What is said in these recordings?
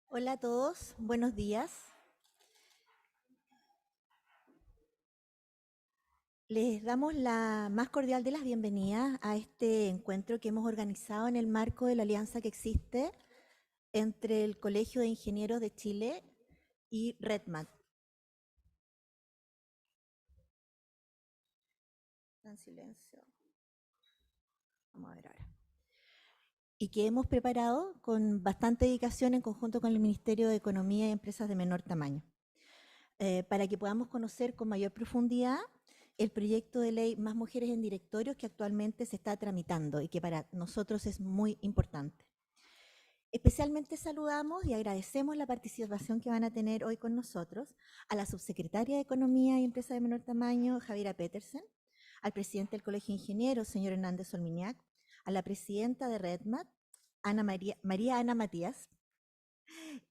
Hola a todos, buenos días. Les damos la más cordial de las bienvenidas a este encuentro que hemos organizado en el marco de la alianza que existe entre el Colegio de Ingenieros de Chile y RedMat. En silencio. Vamos a ver ahora. Y que hemos preparado con bastante dedicación en conjunto con el Ministerio de Economía y Empresas de Menor Tamaño, para que podamos conocer con mayor profundidad el proyecto de ley Más Mujeres en Directorios que actualmente se está tramitando y que para nosotros es muy importante. Especialmente saludamos y agradecemos la participación que van a tener hoy con nosotros a la subsecretaria de Economía y Empresas de Menor Tamaño, Javiera Petersen, al presidente del Colegio de Ingenieros, señor Hernández Solminiac, a la presidenta de RedMat, María Ana Matías,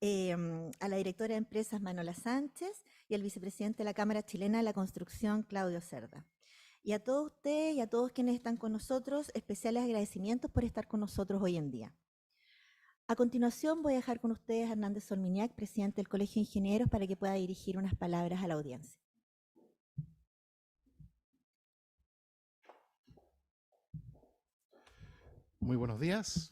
a la directora de Empresas, Manuela Sánchez, y al vicepresidente de la Cámara Chilena de la Construcción, Claudio Cerda. Y a todos ustedes y a todos quienes están con nosotros, especiales agradecimientos por estar con nosotros hoy en día. A continuación voy a dejar con ustedes a Hernández Solminiac, presidente del Colegio de Ingenieros, para que pueda dirigir unas palabras a la audiencia. Muy buenos días.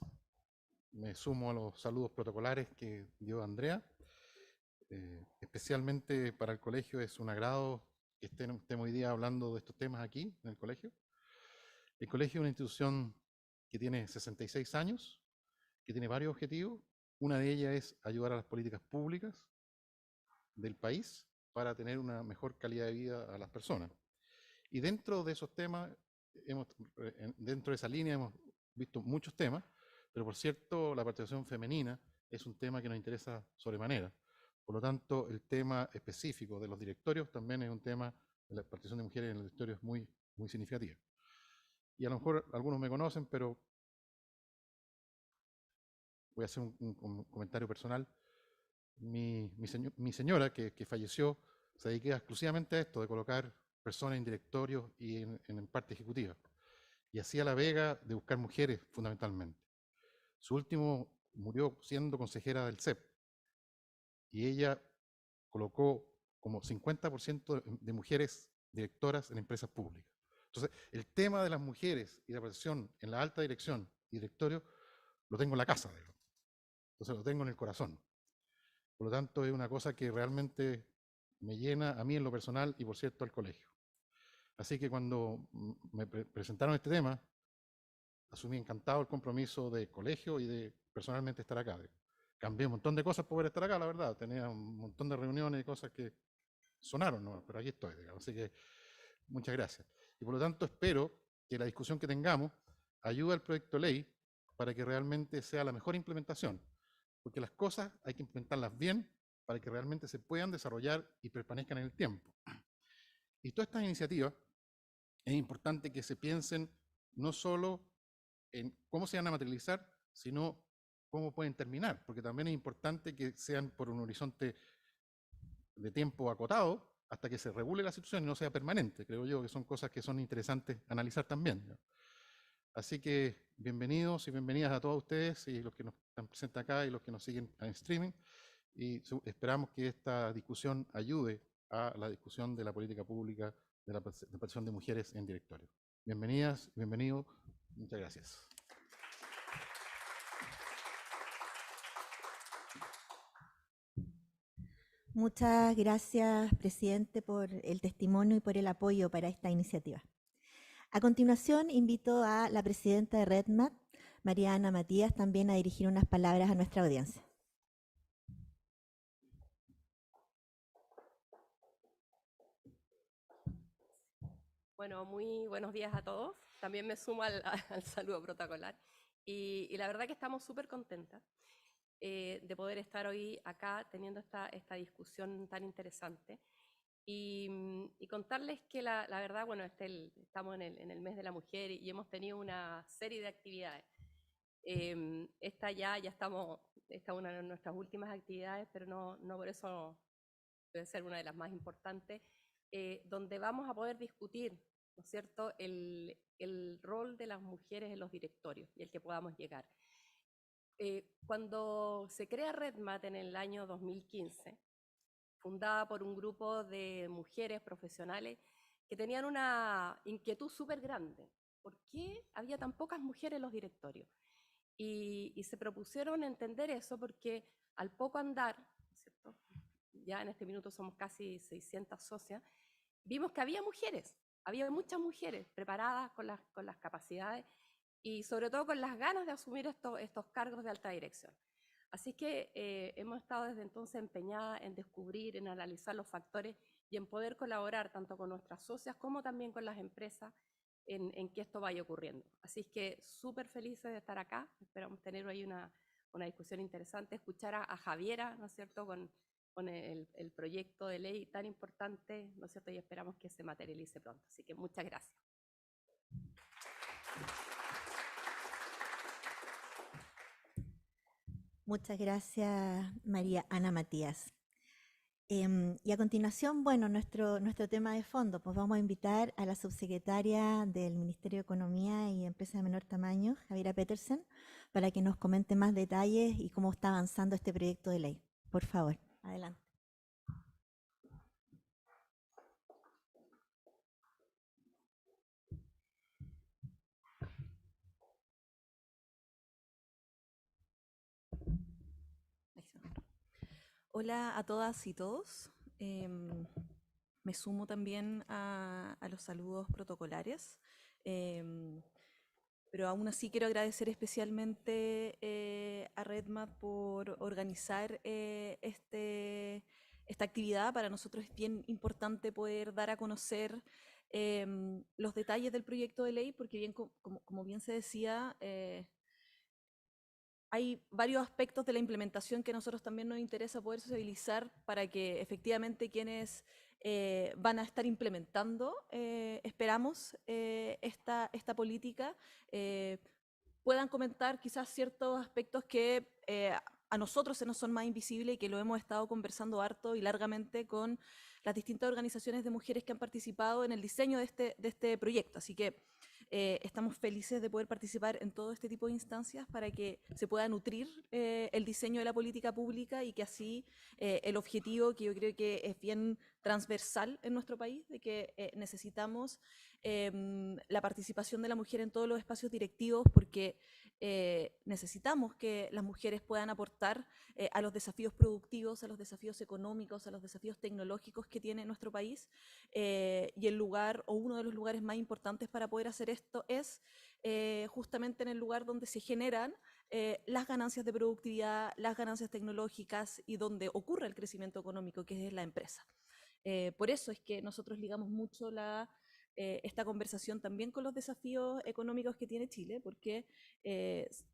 Me sumo a los saludos protocolares que dio Andrea. Especialmente para el colegio es un agrado que estemos hoy día hablando de estos temas aquí en el colegio. El colegio es una institución que tiene 66 años, que tiene varios objetivos. Una de ellas es ayudar a las políticas públicas del país para tener una mejor calidad de vida a las personas. Y dentro de esos temas, dentro de esa línea hemos visto muchos temas, pero por cierto, la participación femenina es un tema que nos interesa sobremanera. Por lo tanto, el tema específico de los directorios también es un tema de la participación de mujeres en los directorios muy significativa. Y a lo mejor algunos me conocen, pero voy a hacer un comentario personal. Mi señora, que falleció, se dedica exclusivamente a esto, de colocar personas en directorios y en parte ejecutiva. Y hacía la vega de buscar mujeres fundamentalmente. Su último murió siendo consejera del CEP. Y ella colocó como 50% de mujeres directoras en empresas públicas. Entonces, el tema de las mujeres y la participación en la alta dirección y directorio lo tengo en la casa, digamos. Entonces lo tengo en el corazón. Por lo tanto, es una cosa que realmente me llena a mí en lo personal y, por cierto, al colegio. Así que cuando me presentaron este tema, asumí encantado el compromiso de colegio y de personalmente estar acá. Cambié un montón de cosas por poder estar acá, la verdad. Tenía un montón de reuniones y cosas que sonaron, ¿no? Pero aquí estoy, digamos. Así que muchas gracias. Y por lo tanto espero que la discusión que tengamos ayude al proyecto de ley para que realmente sea la mejor implementación. Porque las cosas hay que implementarlas bien para que realmente se puedan desarrollar y permanezcan en el tiempo. Y todas estas iniciativas es importante que se piensen no solo en cómo se van a materializar, sino cómo pueden terminar, porque también es importante que sean por un horizonte de tiempo acotado hasta que se regule la situación y no sea permanente. Creo yo que son cosas que son interesantes analizar también, ¿no? Así que bienvenidos y bienvenidas a todos ustedes y los que nos están presentes acá y los que nos siguen en streaming. Y esperamos que esta discusión ayude a la discusión de la política pública de la participación de mujeres en directorio. Bienvenidas, bienvenidos, muchas gracias. Muchas gracias, presidente, por el testimonio y por el apoyo para esta iniciativa. A continuación, invito a la presidenta de RedMat, María Ana Matías, también a dirigir unas palabras a nuestra audiencia. Bueno, muy buenos días a todos. También me sumo al saludo protocolar. Y la verdad que estamos súper contentas. de poder estar hoy acá teniendo esta discusión tan interesante. Y contarles que la verdad, bueno, estamos en el mes de la mujer y hemos tenido una serie de actividades. Esta es una de nuestras últimas actividades, pero no por eso debe ser una de las más importantes, donde vamos a poder discutir, ¿no es cierto?, el rol de las mujeres en los directorios y el que podamos llegar. Cuando se crea RedMat en el año 2015, fundada por un grupo de mujeres profesionales que tenían una inquietud súper grande. ¿Por qué había tan pocas mujeres en los directorios? Y se propusieron entender eso porque al poco andar, ¿no es cierto?, ya en este minuto somos casi 600 socias, vimos que había muchas mujeres preparadas con las capacidades y sobre todo con las ganas de asumir estos cargos de alta dirección. Así que hemos estado desde entonces empeñadas en descubrir, en analizar los factores y en poder colaborar tanto con nuestras socias como también con las empresas en que esto vaya ocurriendo. Así que súper felices de estar acá, esperamos tener hoy una discusión interesante, escuchar a Javiera, ¿no es cierto?, con el proyecto de ley tan importante, ¿no es cierto?, y esperamos que se materialice pronto. Así que muchas gracias. Muchas gracias, María Ana Matías. Y a continuación, bueno, nuestro tema de fondo, pues vamos a invitar a la subsecretaria del Ministerio de Economía y Empresas de Menor Tamaño, Javiera Petersen, para que nos comente más detalles y cómo está avanzando este proyecto de ley. Por favor, adelante. Hola a todas y todos. Me sumo también a los saludos protocolares, pero aún así quiero agradecer especialmente a RedMat por organizar esta actividad. Para nosotros es bien importante poder dar a conocer los detalles del proyecto de ley, porque bien, como bien se decía, hay varios aspectos de la implementación que a nosotros también nos interesa poder sociabilizar para que efectivamente quienes van a estar implementando, esperamos, esta política, puedan comentar quizás ciertos aspectos que a nosotros se nos son más invisibles y que lo hemos estado conversando harto y largamente con las distintas organizaciones de mujeres que han participado en el diseño de este proyecto. Así que estamos felices de poder participar en todo este tipo de instancias para que se pueda nutrir el diseño de la política pública y que así el objetivo, que yo creo que es bien transversal en nuestro país, de que necesitamos la participación de la mujer en todos los espacios directivos, porque necesitamos que las mujeres puedan aportar a los desafíos productivos, a los desafíos económicos, a los desafíos tecnológicos que tiene nuestro país, y el lugar, o uno de los lugares más importantes para poder hacer esto es justamente en el lugar donde se generan las ganancias de productividad, las ganancias tecnológicas y donde ocurre el crecimiento económico, que es la empresa. Por eso es que nosotros ligamos mucho esta conversación también con los desafíos económicos que tiene Chile, porque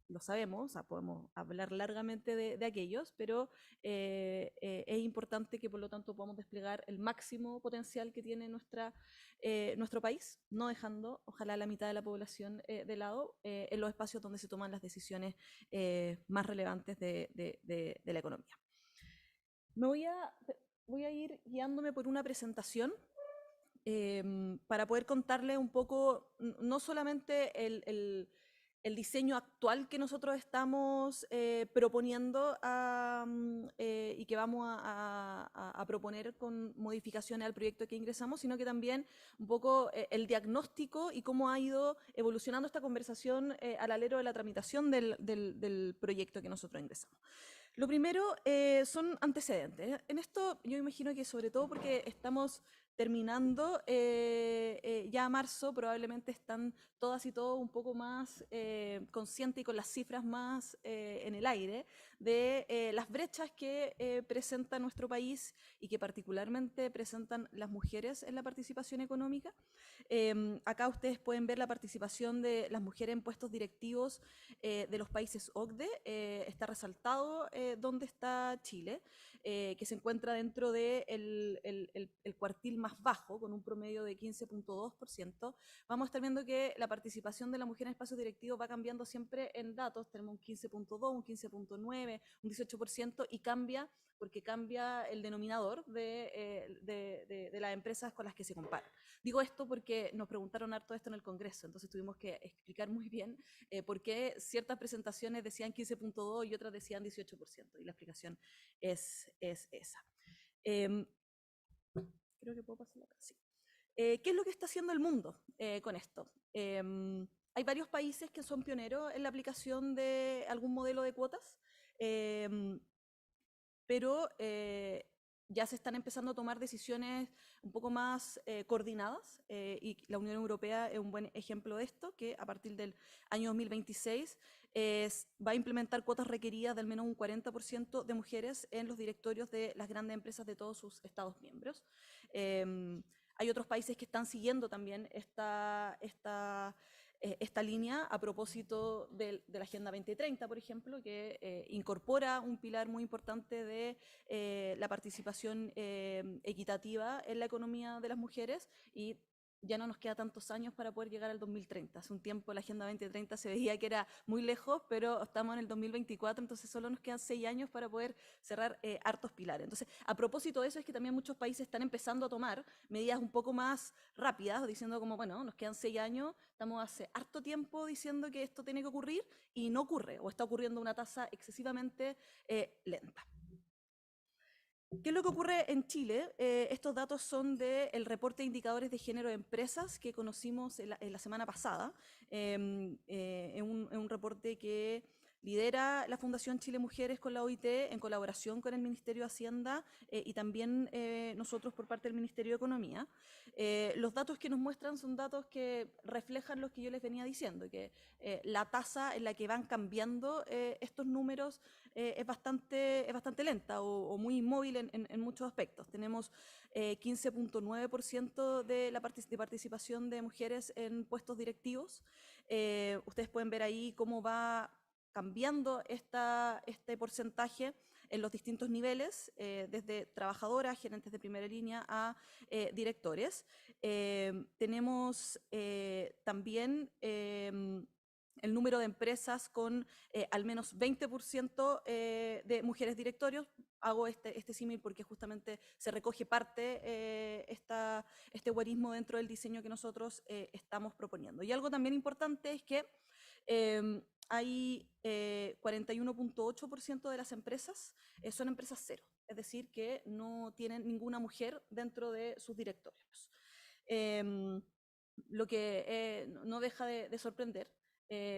lo sabemos, o sea, podemos hablar largamente de aquellos, pero es importante que por lo tanto podamos desplegar el máximo potencial que tiene nuestro país, no dejando, ojalá, la mitad de la población de lado en los espacios donde se toman las decisiones más relevantes de la economía. Voy a ir guiándome por una presentación para poder contarles un poco, no solamente el diseño actual que nosotros estamos proponiendo y que vamos a proponer con modificaciones al proyecto que ingresamos, sino que también un poco el diagnóstico y cómo ha ido evolucionando esta conversación al alero de la tramitación del proyecto que nosotros ingresamos. Lo primero son antecedentes. En esto yo imagino que sobre todo porque estamos terminando ya marzo, probablemente están todas y todos un poco más conscientes y con las cifras más en el aire de las brechas que presenta nuestro país y que particularmente presentan las mujeres en la participación económica. Acá ustedes pueden ver la participación de las mujeres en puestos directivos de los países OCDE. Está resaltado dónde está Chile, que se encuentra dentro del el cuartil más bajo, con un promedio de 15.2%. Vamos a estar viendo que la participación de la mujer en espacios directivos va cambiando siempre en datos. Tenemos un 15.2, un 15.9, un 18%, y cambia porque cambia el denominador de las empresas con las que se comparan. Digo esto porque nos preguntaron harto esto en el Congreso, entonces tuvimos que explicar muy bien por qué ciertas presentaciones decían 15.2 y otras decían 18%, y la explicación es esa. Creo que puedo pasar acá, sí. ¿Qué es lo que está haciendo el mundo con esto? Hay varios países que son pioneros en la aplicación de algún modelo de cuotas, pero ya se están empezando a tomar decisiones un poco más coordinadas, y la Unión Europea es un buen ejemplo de esto, que a partir del año 2026 va a implementar cuotas requeridas de al menos un 40% de mujeres en los directorios de las grandes empresas de todos sus Estados miembros. Hay otros países que están siguiendo también esta línea a propósito de la Agenda 2030, por ejemplo, que incorpora un pilar muy importante de la participación equitativa en la economía de las mujeres, y ya no nos queda tantos años para poder llegar al 2030. Hace un tiempo la Agenda 2030 se veía que era muy lejos, pero estamos en el 2024, entonces solo nos quedan 6 años para poder cerrar hartos pilares. Entonces, a propósito de eso, es que también muchos países están empezando a tomar medidas un poco más rápidas, diciendo como, bueno, nos quedan 6 años, estamos hace harto tiempo diciendo que esto tiene que ocurrir y no ocurre, o está ocurriendo a una tasa excesivamente lenta. ¿Qué es lo que ocurre en Chile? Estos datos son del reporte de indicadores de género de empresas que conocimos en la semana pasada. Es un reporte que lidera la Fundación Chile Mujeres con la OIT en colaboración con el Ministerio de Hacienda y también nosotros por parte del Ministerio de Economía. Los datos que nos muestran son datos que reflejan lo que yo les venía diciendo, que la tasa en la que van cambiando estos números es bastante lenta o muy inmóvil en muchos aspectos. Tenemos 15.9% de participación de mujeres en puestos directivos. Ustedes pueden ver ahí cómo va cambiando este porcentaje en los distintos niveles, desde trabajadoras, gerentes de primera línea a directores. Tenemos también el número de empresas con al menos 20% de mujeres directorios. Hago este símil porque justamente se recoge parte este guarismo dentro del diseño que nosotros estamos proponiendo. Y algo también importante es que hay 41.8% de las empresas son empresas cero, es decir, que no tienen ninguna mujer dentro de sus directorios. Lo que no deja de sorprender,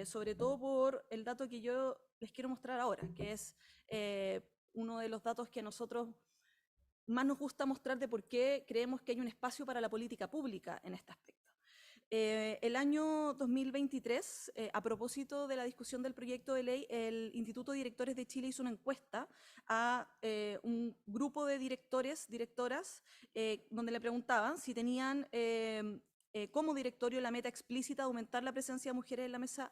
sobre todo por el dato que yo les quiero mostrar ahora, que es uno de los datos que a nosotros más nos gusta mostrar de por qué creemos que hay un espacio para la política pública en este aspecto. El año 2023, a propósito de la discusión del proyecto de ley, el Instituto de Directores de Chile hizo una encuesta a un grupo de directores, directoras, donde le preguntaban si tenían como directorio la meta explícita de aumentar la presencia de mujeres en la mesa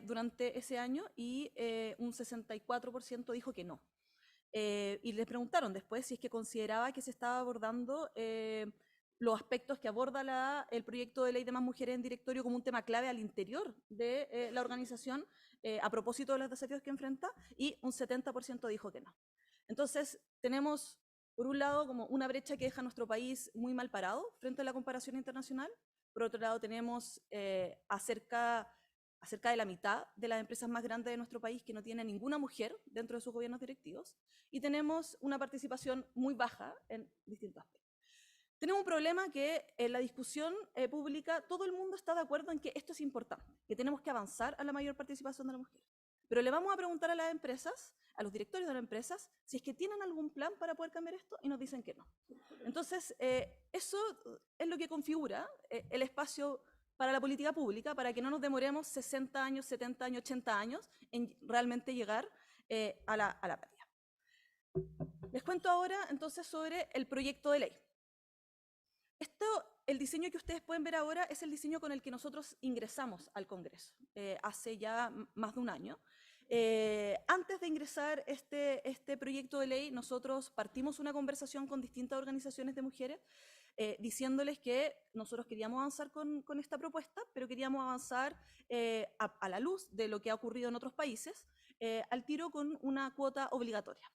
durante ese año, y un 64% dijo que no. Y les preguntaron después si es que consideraba que se estaba abordando los aspectos que aborda el proyecto de ley de más mujeres en directorio como un tema clave al interior de la organización a propósito de los desafíos que enfrenta, y un 70% dijo que no. Entonces, tenemos, por un lado, como una brecha que deja a nuestro país muy mal parado frente a la comparación internacional. Por otro lado, tenemos cerca de la mitad de las empresas más grandes de nuestro país que no tienen ninguna mujer dentro de sus gobiernos directivos, y tenemos una participación muy baja en distintos aspectos. Tenemos un problema que en la discusión pública todo el mundo está de acuerdo en que esto es importante, que tenemos que avanzar a la mayor participación de la mujer. Pero le vamos a preguntar a las empresas, a los directorios de las empresas, si es que tienen algún plan para poder cambiar esto, y nos dicen que no. Entonces, eso es lo que configura el espacio para la política pública, para que no nos demoremos 60 años, 70 años, 80 años en realmente llegar a la paridad. Les cuento ahora entonces sobre el proyecto de ley. El diseño que ustedes pueden ver ahora es el diseño con el que nosotros ingresamos al Congreso hace ya más de un año. Antes de ingresar este proyecto de ley, nosotros partimos una conversación con distintas organizaciones de mujeres diciéndoles que nosotros queríamos avanzar con esta propuesta, pero queríamos avanzar a la luz de lo que ha ocurrido en otros países, al tiro con una cuota obligatoria.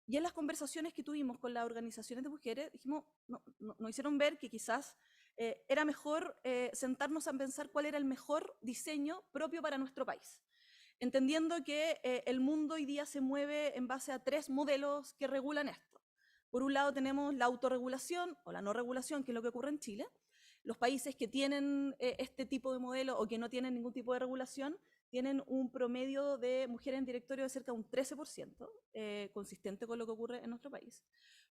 Y en las conversaciones que tuvimos con las organizaciones de mujeres, nos hicieron ver que quizás era mejor sentarnos a pensar cuál era el mejor diseño propio para nuestro país, entendiendo que el mundo hoy día se mueve en base a 3 modelos que regulan esto. Por un lado tenemos la autorregulación o la no regulación, que es lo que ocurre en Chile. Los países que tienen este tipo de modelo o que no tienen ningún tipo de regulación tienen un promedio de mujeres en directorio de cerca de un 13%, consistente con lo que ocurre en nuestro país.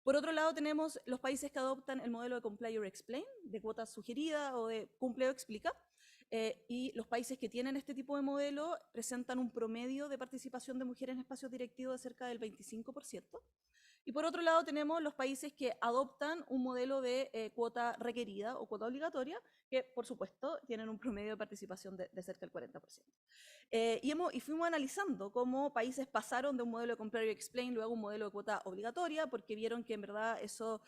Por otro lado, tenemos los países que adoptan el modelo de Comply or Explain, de cuota sugerida o de cumple o explica, y los países que tienen este tipo de modelo presentan un promedio de participación de mujeres en espacios directivos de cerca del 25%. Y por otro lado tenemos los países que adoptan un modelo de cuota requerida o cuota obligatoria, que por supuesto tienen un promedio de participación de cerca del 40%. Y fuimos analizando cómo países pasaron de un modelo de Comply or Explain luego a un modelo de cuota obligatoria, porque vieron que en verdad eso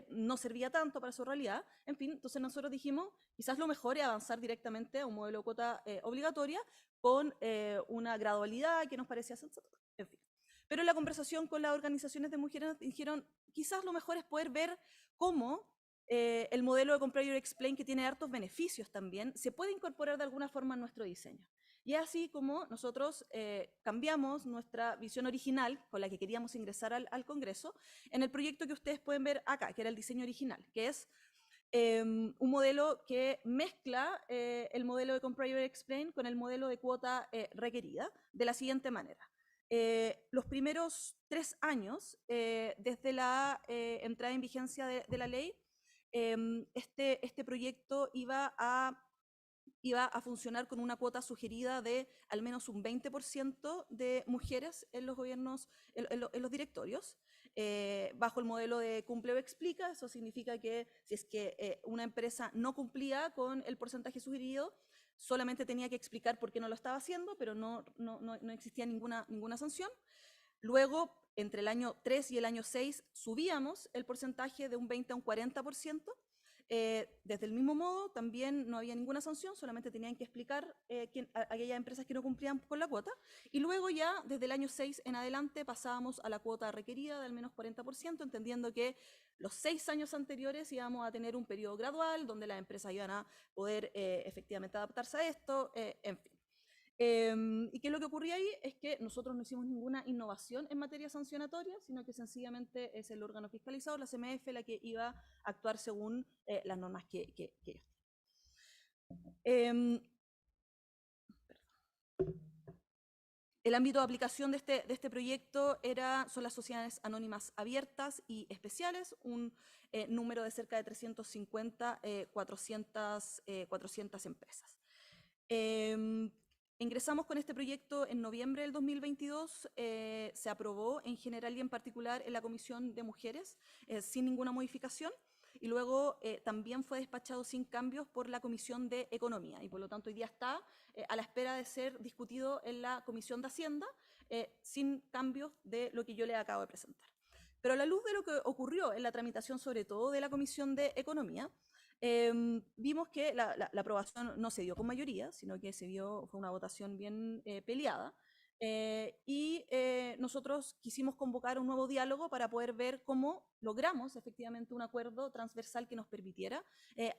no servía tanto para su realidad. En fin, entonces nosotros dijimos, quizás lo mejor es avanzar directamente a un modelo de cuota obligatoria con una gradualidad que nos parecía sensato. En fin. Pero en la conversación con las organizaciones de mujeres dijeron, quizás lo mejor es poder ver cómo el modelo de Comply or Explain, que tiene hartos beneficios también, se puede incorporar de alguna forma en nuestro diseño. Y es así como nosotros cambiamos nuestra visión original con la que queríamos ingresar al Congreso en el proyecto que ustedes pueden ver acá, que era el diseño original, que es un modelo que mezcla el modelo de Comply or Explain con el modelo de cuota requerida de la siguiente manera. Los primeros 3 años, desde la entrada en vigencia de la ley, este proyecto iba a funcionar con una cuota sugerida de al menos un 20% de mujeres en los gobiernos, en los directorios, bajo el modelo de cumple o explica. Eso significa que si es que una empresa no cumplía con el porcentaje sugerido, solamente tenía que explicar por qué no lo estaba haciendo, pero no existía ninguna sanción. Luego, entre el año 3 y el año 6, subíamos el porcentaje de un 20 a un 40%. Desde el mismo modo, también no había ninguna sanción, solamente tenían que explicar aquellas empresas que no cumplían con la cuota. Y luego ya, desde el año 6 en adelante, pasábamos a la cuota requerida de al menos 40%, entendiendo que los 6 años anteriores íbamos a tener un periodo gradual, donde las empresas iban a poder efectivamente adaptarse a esto, en fin. ¿Y qué es lo que ocurría ahí? Es que nosotros no hicimos ninguna innovación en materia sancionatoria, sino que sencillamente es el órgano fiscalizador, la CMF, la que iba a actuar según las normas que ellos tienen. El ámbito de aplicación de este proyecto son las sociedades anónimas abiertas y especiales, un número de cerca de 350, 400 empresas. Ingresamos con este proyecto en noviembre del 2022, se aprobó en general y en particular en la Comisión de Mujeres sin ninguna modificación, y luego también fue despachado sin cambios por la Comisión de Economía, y por lo tanto hoy día está a la espera de ser discutido en la Comisión de Hacienda sin cambios de lo que yo le acabo de presentar. Pero a la luz de lo que ocurrió en la tramitación, sobre todo de la Comisión de Economía, vimos que la aprobación no se dio con mayoría, sino que fue una votación bien peleada, y nosotros quisimos convocar un nuevo diálogo para poder ver cómo logramos efectivamente un acuerdo transversal que nos permitiera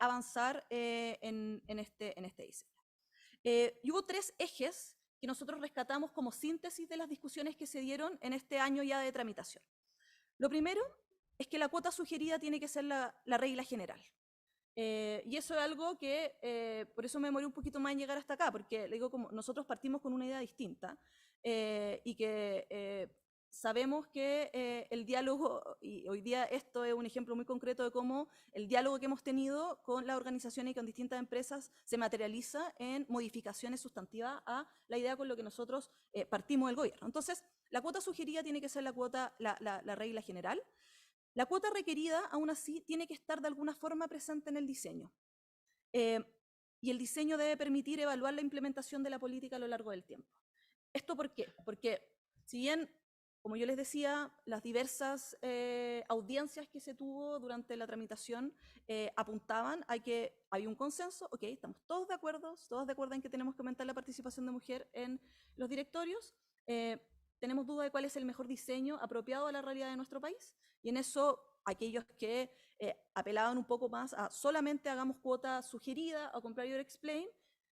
avanzar en este diseño. Y hubo 3 ejes que nosotros rescatamos como síntesis de las discusiones que se dieron en este año ya de tramitación. Lo primero es que la cuota sugerida tiene que ser la regla general. Y eso es algo que, por eso me demoré un poquito más en llegar hasta acá, porque le digo, como nosotros partimos con una idea distinta. y que sabemos que el diálogo, y hoy día esto es un ejemplo muy concreto de cómo el diálogo que hemos tenido con las organizaciones y con distintas empresas se materializa en modificaciones sustantivas a la idea con lo que nosotros partimos del gobierno. Entonces, la cuota sugerida tiene que ser la regla general. La cuota requerida, aún así, tiene que estar de alguna forma presente en el diseño. Y el diseño debe permitir evaluar la implementación de la política a lo largo del tiempo. ¿Esto por qué? Porque si bien, como yo les decía, las diversas audiencias que se tuvo durante la tramitación apuntaban a que hay un consenso, ok, estamos todos de acuerdo en que tenemos que aumentar la participación de mujer en los directorios, tenemos duda de cuál es el mejor diseño apropiado a la realidad de nuestro país, y en eso aquellos que apelaban un poco más a solamente hagamos cuota sugerida o comprar or explain,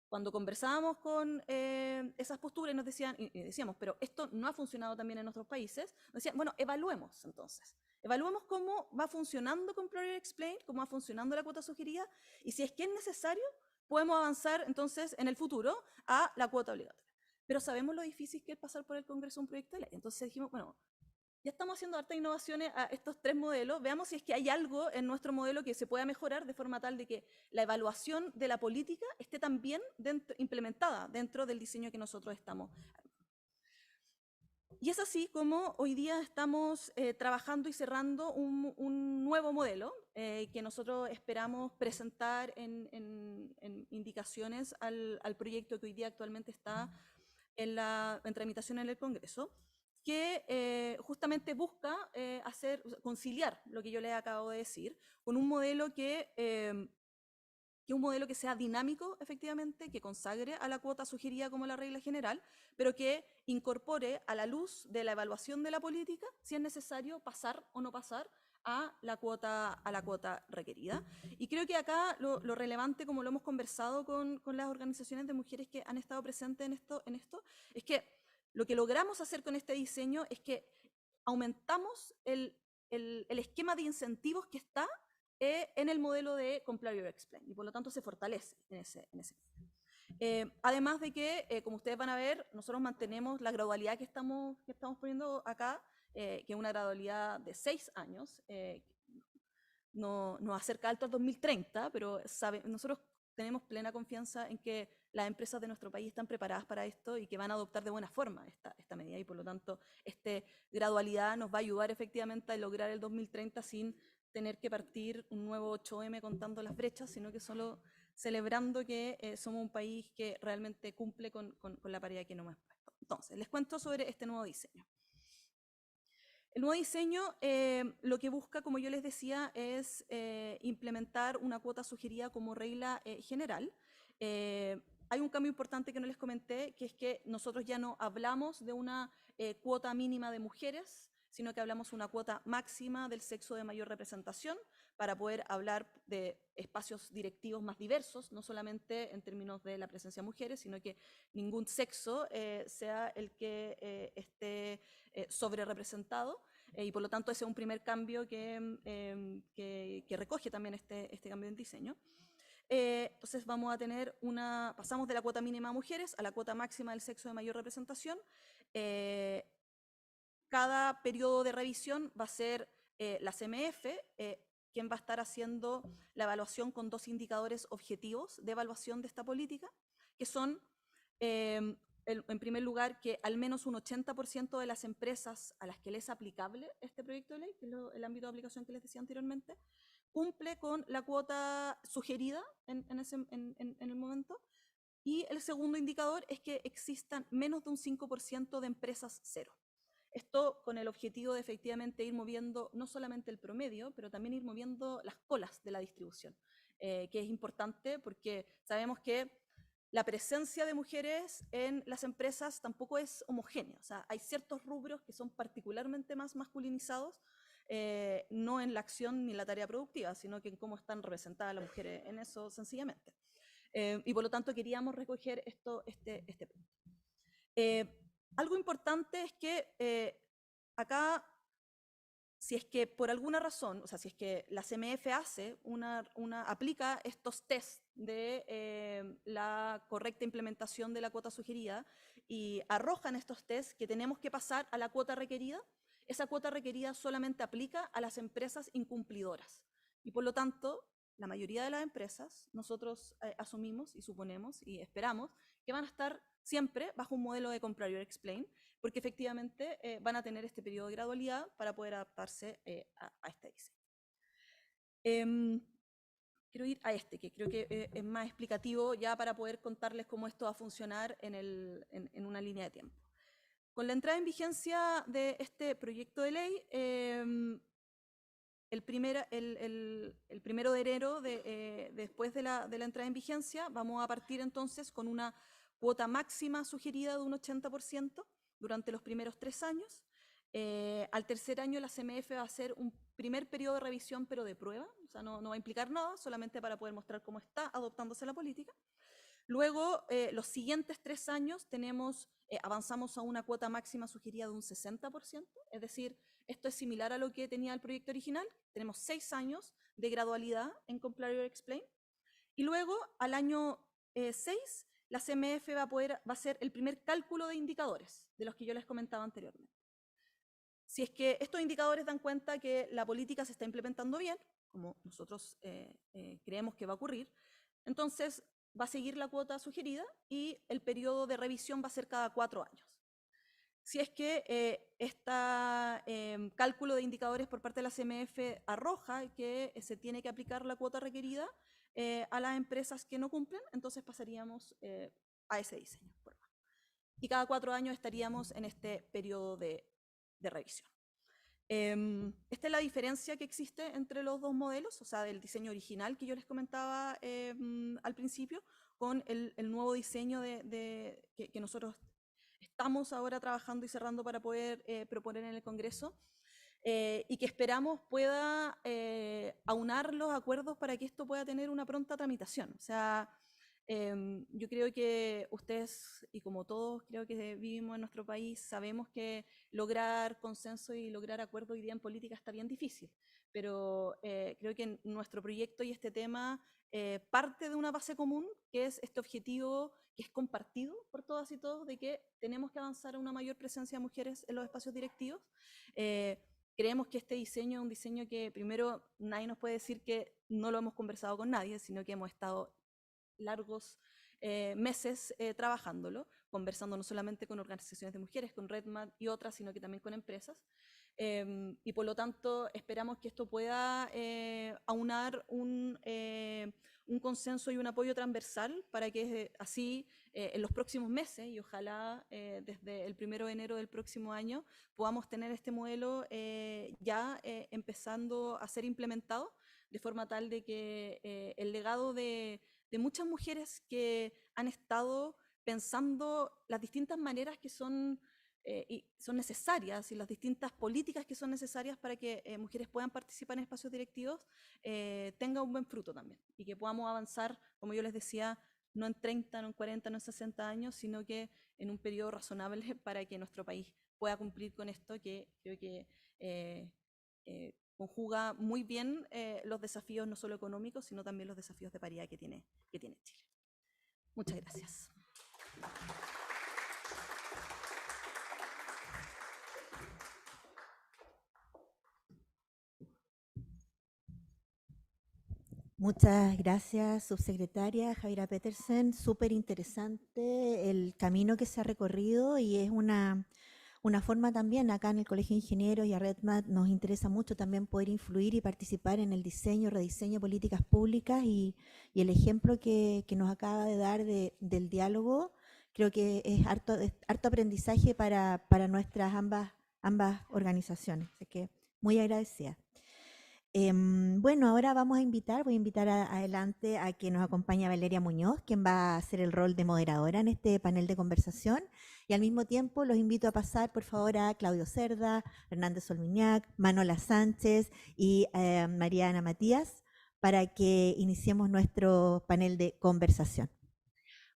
cuando conversábamos con esas posturas y nos decían, y decíamos, pero esto no ha funcionado también en otros países, nos decían, bueno, evaluemos entonces. Evaluemos cómo va funcionando Comprar or Explain, cómo va funcionando la cuota sugerida, y si es que es necesario, podemos avanzar entonces en el futuro a la cuota obligatoria. Pero sabemos lo difícil que es pasar por el Congreso un proyecto de ley. Entonces dijimos, bueno, ya estamos haciendo hartas innovaciones a estos 3 modelos, veamos si es que hay algo en nuestro modelo que se pueda mejorar de forma tal de que la evaluación de la política esté también implementada dentro del diseño que nosotros estamos. Y es así como hoy día estamos trabajando y cerrando un nuevo modelo que nosotros esperamos presentar en indicaciones al proyecto que hoy día actualmente está en tramitación en el Congreso, que justamente busca conciliar lo que yo les acabo de decir con un modelo que sea dinámico, efectivamente, que consagre a la cuota sugerida como la regla general, pero que incorpore a la luz de la evaluación de la política, si es necesario pasar o no pasar a la cuota requerida. Y creo que acá lo relevante, como lo hemos conversado con las organizaciones de mujeres que han estado presentes en esto, es que lo que logramos hacer con este diseño es que aumentamos el esquema de incentivos que está en el modelo de Comply or Explain, y por lo tanto se fortalece en ese. Además de que, como ustedes van a ver, nosotros mantenemos la gradualidad que estamos poniendo acá, que es una gradualidad de 6 años, nos acerca alto al 2030, pero nosotros tenemos plena confianza en que las empresas de nuestro país están preparadas para esto y que van a adoptar de buena forma esta medida, y por lo tanto esta gradualidad nos va a ayudar efectivamente a lograr el 2030 sin tener que partir un nuevo 8M contando las brechas, sino que solo celebrando que somos un país que realmente cumple con la paridad que nos hemos puesto. Entonces, les cuento sobre este nuevo diseño. El nuevo diseño lo que busca, como yo les decía, es implementar una cuota sugerida como regla general. Hay un cambio importante que no les comenté, que es que nosotros ya no hablamos de una cuota mínima de mujeres, sino que hablamos de una cuota máxima del sexo de mayor representación para poder hablar de espacios directivos más diversos, no solamente en términos de la presencia de mujeres, sino que ningún sexo sea el que esté sobre representado, y por lo tanto ese es un primer cambio que recoge también este cambio en diseño. Entonces vamos a tener pasamos de la cuota mínima a mujeres a la cuota máxima del sexo de mayor representación. Cada periodo de revisión va a ser la CMF, quien va a estar haciendo la evaluación con 2 indicadores objetivos de evaluación de esta política, que son, en primer lugar, que al menos un 80% de las empresas a las que les es aplicable este proyecto de ley, que es el ámbito de aplicación que les decía anteriormente, cumple con la cuota sugerida en el momento. Y el segundo indicador es que existan menos de un 5% de empresas cero. Esto con el objetivo de efectivamente ir moviendo no solamente el promedio, pero también ir moviendo las colas de la distribución, que es importante porque sabemos que la presencia de mujeres en las empresas tampoco es homogénea. O sea, hay ciertos rubros que son particularmente más masculinizados, no en la acción ni la tarea productiva, sino que en cómo están representadas las mujeres en eso sencillamente. Y por lo tanto queríamos recoger este punto. Algo importante es que acá, si es que por alguna razón, o sea, si es que la CMF aplica estos test de la correcta implementación de la cuota sugerida y arrojan estos test que tenemos que pasar a la cuota requerida. Esa cuota requerida solamente aplica a las empresas incumplidoras y por lo tanto la mayoría de las empresas nosotros asumimos y suponemos y esperamos que van a estar siempre bajo un modelo de Comply or Explain, porque efectivamente van a tener este periodo de gradualidad para poder adaptarse a este diseño. Quiero ir a este, que creo que es más explicativo ya para poder contarles cómo esto va a funcionar en una línea de tiempo. Con la entrada en vigencia de este proyecto de ley, el 1 de enero, después de la entrada en vigencia, vamos a partir entonces con una cuota máxima sugerida de un 80% durante los primeros 3 años. Al tercer año la CMF va a hacer un primer periodo de revisión, pero de prueba, o sea, no va a implicar nada, solamente para poder mostrar cómo está adoptándose la política. Luego, los siguientes 3 años avanzamos a una cuota máxima sugerida de un 60%, es decir, esto es similar a lo que tenía el proyecto original. Tenemos 6 años de gradualidad en Comply or Explain. Y luego, al año 6, la CMF va a hacer el primer cálculo de indicadores, de los que yo les comentaba anteriormente. Si es que estos indicadores dan cuenta que la política se está implementando bien, como nosotros creemos que va a ocurrir, entonces va a seguir la cuota sugerida y el periodo de revisión va a ser cada 4 años. Si es que este cálculo de indicadores por parte de la CMF arroja que se tiene que aplicar la cuota requerida a las empresas que no cumplen, entonces pasaríamos a ese diseño. Y cada 4 años estaríamos en este periodo de revisión. Esta es la diferencia que existe entre los dos modelos, o sea, del diseño original que yo les comentaba al principio, con el nuevo diseño que nosotros estamos ahora trabajando y cerrando para poder proponer en el Congreso, y que esperamos pueda aunar los acuerdos para que esto pueda tener una pronta tramitación. O sea, yo creo que ustedes, y como todos creo que vivimos en nuestro país, sabemos que lograr consenso y lograr acuerdo hoy día en política está bien difícil, pero creo que nuestro proyecto y este tema parte de una base común, que es este objetivo que es compartido por todas y todos, de que tenemos que avanzar a una mayor presencia de mujeres en los espacios directivos. Creemos que este diseño es un diseño que, primero, nadie nos puede decir que no lo hemos conversado con nadie, sino que hemos estado largos meses trabajándolo, conversando no solamente con organizaciones de mujeres, con RedMat y otras, sino que también con empresas. Y por lo tanto esperamos que esto pueda aunar un consenso y un apoyo transversal para que así en los próximos meses, y ojalá desde el 1 de enero del próximo año, podamos tener este modelo ya empezando a ser implementado, de forma tal de que el legado de muchas mujeres que han estado pensando las distintas maneras que son necesarias y las distintas políticas que son necesarias para que mujeres puedan participar en espacios directivos, tenga un buen fruto también y que podamos avanzar, como yo les decía, no en 30, no en 40, no en 60 años, sino que en un periodo razonable para que nuestro país pueda cumplir con esto, que creo que conjuga muy bien los desafíos no solo económicos, sino también los desafíos de paridad que tiene Chile. Muchas gracias. Muchas gracias, subsecretaria Javiera Petersen. Súper interesante el camino que se ha recorrido y es una forma también acá en el Colegio de Ingenieros y a RedMat nos interesa mucho también poder influir y participar en el diseño, rediseño de políticas públicas y el ejemplo que nos acaba de dar del diálogo, creo que es harto aprendizaje para nuestras ambas organizaciones. Así que muy agradecida. Bueno, ahora voy a invitar adelante a que nos acompañe Valeria Muñoz, quien va a hacer el rol de moderadora en este panel de conversación. Y al mismo tiempo los invito a pasar, por favor, a Claudio Cerda, Hernández Solmiñac, Manola Sánchez y Mariana Matías para que iniciemos nuestro panel de conversación.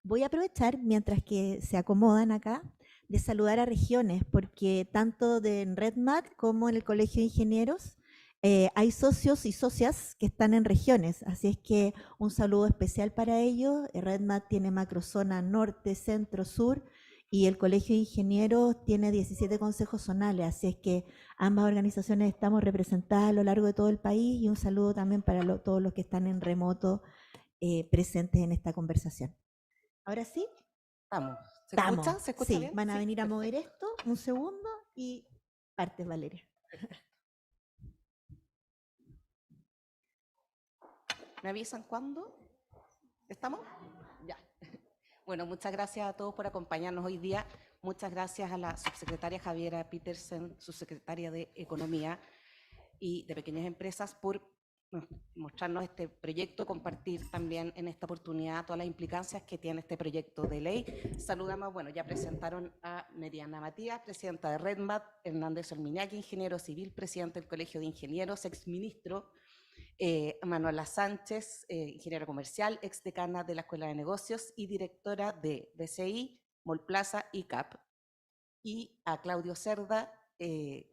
Voy a aprovechar, mientras que se acomodan acá, de saludar a regiones, porque tanto en RedMat como en el Colegio de Ingenieros Hay socios y socias que están en regiones, así es que un saludo especial para ellos. RedMat tiene macrozona norte, centro, sur, y el Colegio de Ingenieros tiene 17 consejos zonales, así es que ambas organizaciones estamos representadas a lo largo de todo el país, y un saludo también para todos los que están en remoto presentes en esta conversación. Ahora sí, Estamos. ¿Se estamos. escucha? ¿Se escucha Sí, bien? van a Sí, venir a mover perfecto. esto, un segundo, y partes, Valeria. ¿Me avisan cuándo? ¿Estamos? Ya. Bueno, muchas gracias a todos por acompañarnos hoy día. Muchas gracias a la subsecretaria Javiera Petersen, subsecretaria de Economía y de Pequeñas Empresas, por mostrarnos este proyecto, compartir también en esta oportunidad todas las implicancias que tiene este proyecto de ley. Saludamos, bueno, ya presentaron a Meriana Matías, presidenta de RedMat, Hernández Olmiñaki, ingeniero civil, presidente del Colegio de Ingenieros, exministro, Manuela Sánchez, ingeniera comercial, exdecana de la Escuela de Negocios y directora de BCI, Molplaza y CAP, y a Claudio Cerda,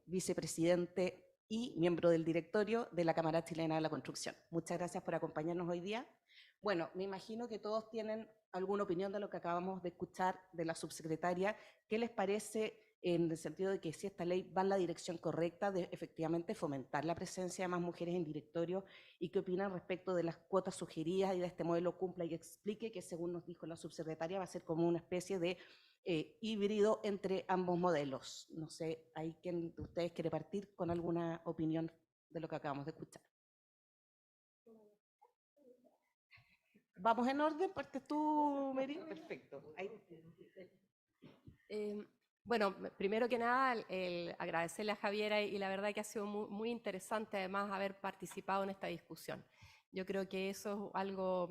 vicepresidente y miembro del directorio de la Cámara Chilena de la Construcción. Muchas gracias por acompañarnos hoy día. Bueno, me imagino que todos tienen alguna opinión de lo que acabamos de escuchar de la subsecretaria. ¿Qué les parece en el sentido de que si esta ley va en la dirección correcta de efectivamente fomentar la presencia de más mujeres en directorio? ¿Y qué opinan respecto de las cuotas sugeridas y de este modelo Cumpla y Explique, que según nos dijo la subsecretaria va a ser como una especie de híbrido entre ambos modelos? No sé, ¿hay quien de ustedes quiere partir con alguna opinión de lo que acabamos de escuchar? ¿Vamos en orden? ¿Partes tú, Mary? Perfecto. Ahí. Bueno, primero que nada, agradecerle a Javiera, y la verdad que ha sido muy, muy interesante además haber participado en esta discusión. Yo creo que eso es algo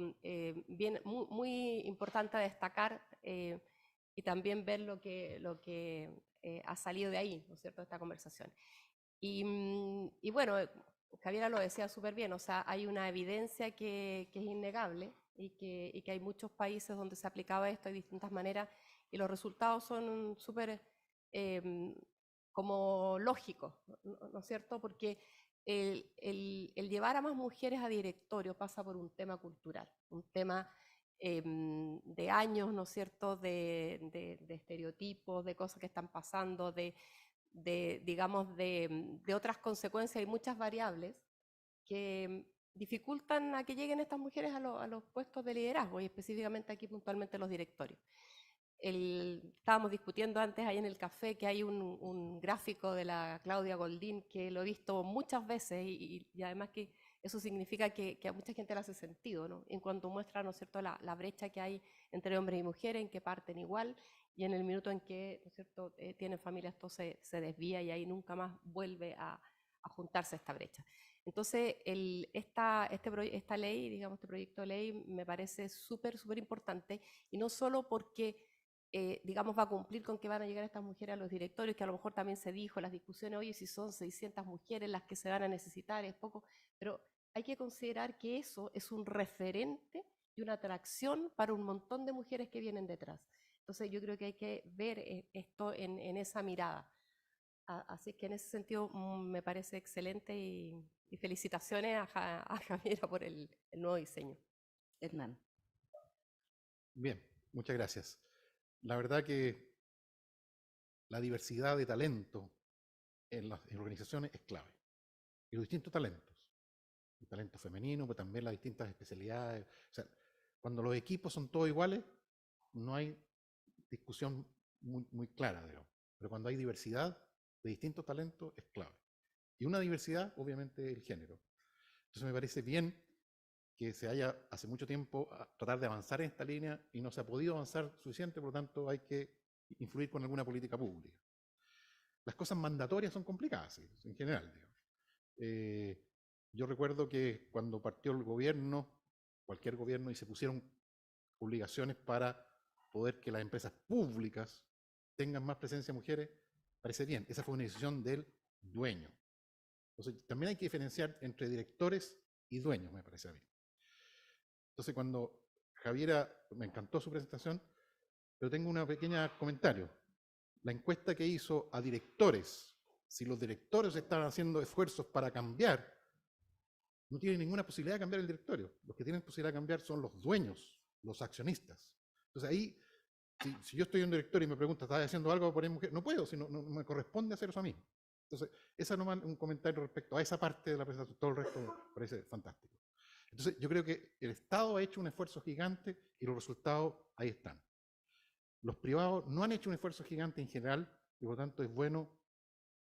muy, muy importante a destacar, y también ver lo que ha salido de ahí, ¿no es cierto?, de esta conversación. Y bueno, Javiera lo decía súper bien, o sea, hay una evidencia que es innegable, y que hay muchos países donde se ha aplicado esto de distintas maneras, y los resultados son súper como lógicos, ¿no es cierto? Porque el llevar a más mujeres a directorio pasa por un tema cultural, un tema de años, ¿no es cierto?, de estereotipos, de cosas que están pasando, digamos, de otras consecuencias y muchas variables que dificultan a que lleguen estas mujeres a los puestos de liderazgo, y específicamente aquí puntualmente los directorios. Estábamos discutiendo antes ahí en el café que hay un gráfico de la Claudia Goldín que lo he visto muchas veces, y además que eso significa que a mucha gente le hace sentido, ¿no? En cuanto muestra, ¿no es cierto?, la brecha que hay entre hombres y mujeres, en que parten igual, y en el minuto en que, ¿no es cierto?, tienen familia, esto se desvía y ahí nunca más vuelve a juntarse esta brecha. Entonces, esta ley, digamos, este proyecto de ley me parece súper, súper importante, y no solo porque digamos, va a cumplir con que van a llegar estas mujeres a los directorios, que a lo mejor también se dijo en las discusiones, oye, si son 600 mujeres las que se van a necesitar, es poco, pero hay que considerar que eso es un referente y una atracción para un montón de mujeres que vienen detrás. Entonces yo creo que hay que ver esto en esa mirada. Así que en ese sentido me parece excelente, y felicitaciones a Javiera por el nuevo diseño. Hernán. Bien, muchas gracias. La verdad que la diversidad de talento en las organizaciones es clave. Y los distintos talentos. El talento femenino, pero también las distintas especialidades. O sea, cuando los equipos son todos iguales, no hay discusión muy clara, digamos. Pero cuando hay diversidad de distintos talentos, es clave. Y una diversidad, obviamente, el género. Entonces me parece bien que se haya hace mucho tiempo a tratar de avanzar en esta línea y no se ha podido avanzar suficiente, por lo tanto hay que influir con alguna política pública. Las cosas mandatorias son complicadas, en general. Yo recuerdo que cuando partió el gobierno, cualquier gobierno, y se pusieron obligaciones para poder que las empresas públicas tengan más presencia de mujeres, parece bien. Esa fue una decisión del dueño. Entonces, también hay que diferenciar entre directores y dueños, me parece a mí. Entonces, cuando Javiera, me encantó su presentación, pero tengo un pequeño comentario. La encuesta que hizo a directores si los directorios están haciendo esfuerzos para cambiar, no tienen ninguna posibilidad de cambiar el directorio. Los que tienen posibilidad de cambiar son los dueños, los accionistas. Entonces ahí, si yo estoy en un directorio y me pregunta, ¿estás haciendo algo para poner mujer? No puedo, si no me corresponde hacer eso a mí. Entonces, esa nomás un comentario respecto a esa parte de la presentación, todo el resto me parece fantástico. Entonces, yo creo que el Estado ha hecho un esfuerzo gigante y los resultados ahí están. Los privados no han hecho un esfuerzo gigante en general y por lo tanto es bueno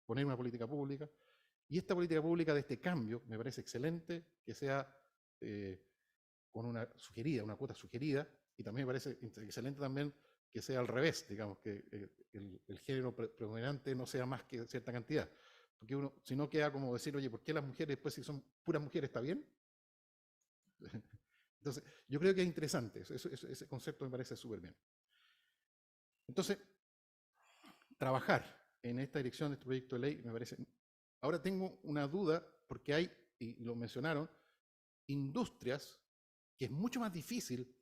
poner una política pública. Y esta política pública de este cambio me parece excelente que sea con una cuota sugerida, y también me parece excelente también que sea al revés, digamos, que el género predominante no sea más que cierta cantidad. Porque uno, si no queda como decir, oye, ¿por qué las mujeres después si son puras mujeres está bien? Entonces, yo creo que es interesante, ese concepto me parece súper bien. Entonces, trabajar en esta dirección de este proyecto de ley me parece... Ahora tengo una duda, porque hay, y lo mencionaron, industrias que es mucho más difícil,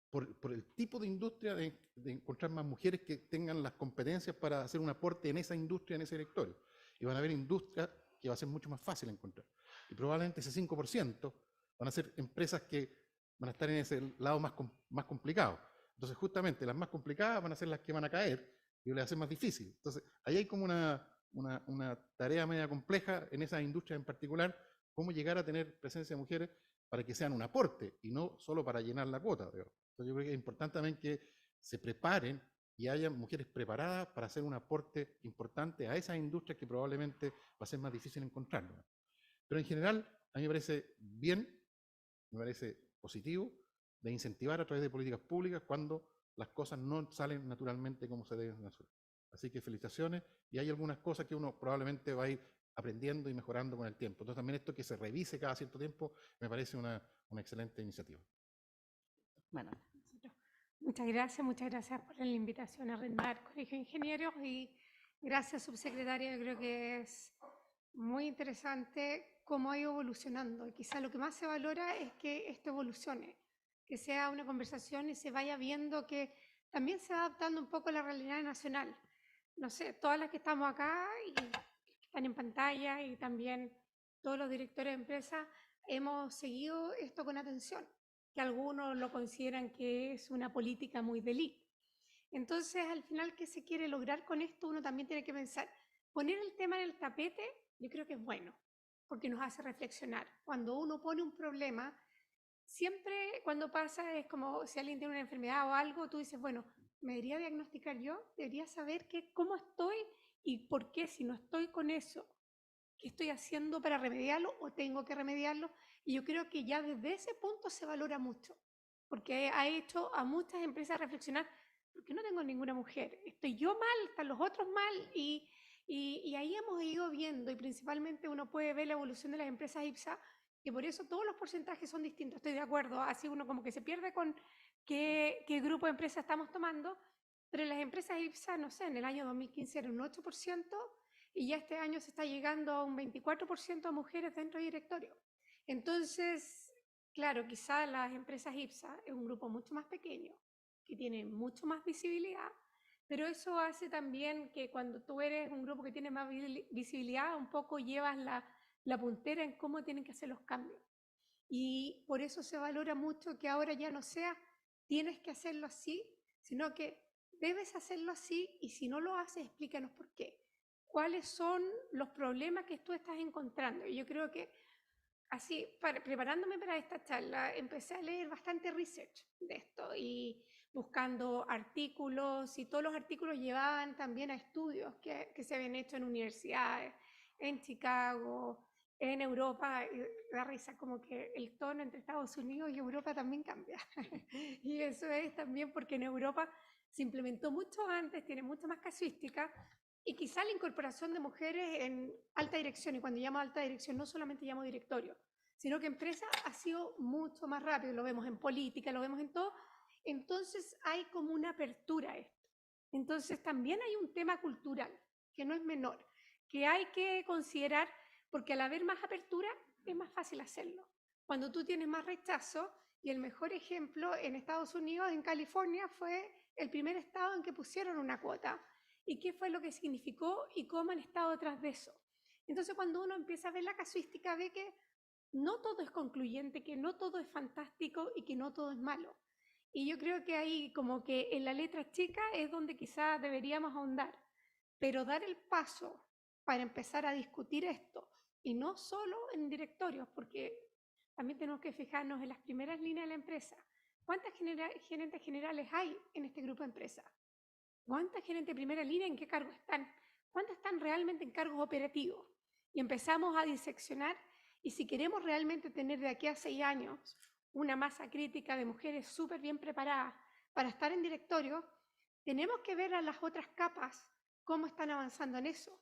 por el tipo de industria, de encontrar más mujeres que tengan las competencias para hacer un aporte en esa industria, en ese directorio. Y van a haber industrias que va a ser mucho más fácil encontrar. Y probablemente ese 5% van a ser empresas que van a estar en ese lado más complicado. Entonces, justamente, las más complicadas van a ser las que van a caer y les va a ser más difícil. Entonces, ahí hay como una tarea media compleja en esas industrias en particular, cómo llegar a tener presencia de mujeres para que sean un aporte y no solo para llenar la cuota. Entonces, yo creo que es importante también que se preparen y haya mujeres preparadas para hacer un aporte importante a esas industrias que probablemente va a ser más difícil encontrarlo. Pero en general, a mí me parece bien, me parece positivo, de incentivar a través de políticas públicas cuando las cosas no salen naturalmente como se deben hacer. Así que felicitaciones, y hay algunas cosas que uno probablemente va a ir aprendiendo y mejorando con el tiempo. Entonces también esto que se revise cada cierto tiempo me parece una excelente iniciativa. Bueno, muchas gracias por la invitación a Redmar Colegio de Ingenieros, y gracias, subsecretaria. Yo creo que es muy interesante cómo ha ido evolucionando, y quizá lo que más se valora es que esto evolucione, que sea una conversación y se vaya viendo que también se va adaptando un poco a la realidad nacional. No sé, todas las que estamos acá y que están en pantalla, y también todos los directores de empresas, hemos seguido esto con atención, que algunos lo consideran que es una política muy de élite. Entonces, al final, ¿qué se quiere lograr con esto? Uno también tiene que pensar, poner el tema en el tapete, yo creo que es bueno, porque nos hace reflexionar. Cuando uno pone un problema, siempre cuando pasa es como si alguien tiene una enfermedad o algo, tú dices, bueno, ¿me debería diagnosticar yo? Debería saber cómo estoy y por qué, si no estoy con eso, ¿qué estoy haciendo para remediarlo o tengo que remediarlo? Y yo creo que ya desde ese punto se valora mucho, porque ha hecho a muchas empresas reflexionar, ¿por qué no tengo ninguna mujer? ¿Estoy yo mal? ¿Están los otros mal? Y ahí hemos ido viendo, y principalmente uno puede ver la evolución de las empresas IPSA, que por eso todos los porcentajes son distintos, estoy de acuerdo, así uno como que se pierde con qué grupo de empresas estamos tomando, pero en las empresas IPSA, no sé, en el año 2015 era un 8%, y ya este año se está llegando a un 24% de mujeres dentro del directorio. Entonces, claro, quizá las empresas IPSA es un grupo mucho más pequeño, que tiene mucho más visibilidad, pero eso hace también que cuando tú eres un grupo que tiene más visibilidad, un poco llevas la puntera en cómo tienen que hacer los cambios. Y por eso se valora mucho que ahora ya no sea tienes que hacerlo así, sino que debes hacerlo así, y si no lo haces, explícanos por qué. ¿Cuáles son los problemas que tú estás encontrando? Y yo creo que así, preparándome para esta charla, empecé a leer bastante research de esto y buscando artículos, y todos los artículos llevaban también a estudios que se habían hecho en universidades, en Chicago, en Europa. Y da risa, como que el tono entre Estados Unidos y Europa también cambia. Y eso es también porque en Europa se implementó mucho antes, tiene mucha más casuística, y quizá la incorporación de mujeres en alta dirección, y cuando llamo alta dirección no solamente llamo directorio, sino que empresa ha sido mucho más rápido, lo vemos en política, lo vemos en todo, entonces hay como una apertura a esto. Entonces también hay un tema cultural, que no es menor, que hay que considerar, porque al haber más apertura es más fácil hacerlo. Cuando tú tienes más rechazo, y el mejor ejemplo en Estados Unidos, en California, fue el primer estado en que pusieron una cuota, y qué fue lo que significó y cómo han estado detrás de eso. Entonces, cuando uno empieza a ver la casuística, ve que no todo es concluyente, que no todo es fantástico y que no todo es malo. Y yo creo que ahí como que en la letra chica es donde quizás deberíamos ahondar, pero dar el paso para empezar a discutir esto, y no solo en directorios, porque también tenemos que fijarnos en las primeras líneas de la empresa. ¿Cuántas gerentes generales hay en este grupo de empresas? ¿Cuántas gerentes de primera línea en qué cargo están? ¿Cuántas están realmente en cargos operativos? Y empezamos a diseccionar, y si queremos realmente tener de aquí a 6 años una masa crítica de mujeres súper bien preparadas para estar en directorio, tenemos que ver a las otras capas cómo están avanzando en eso,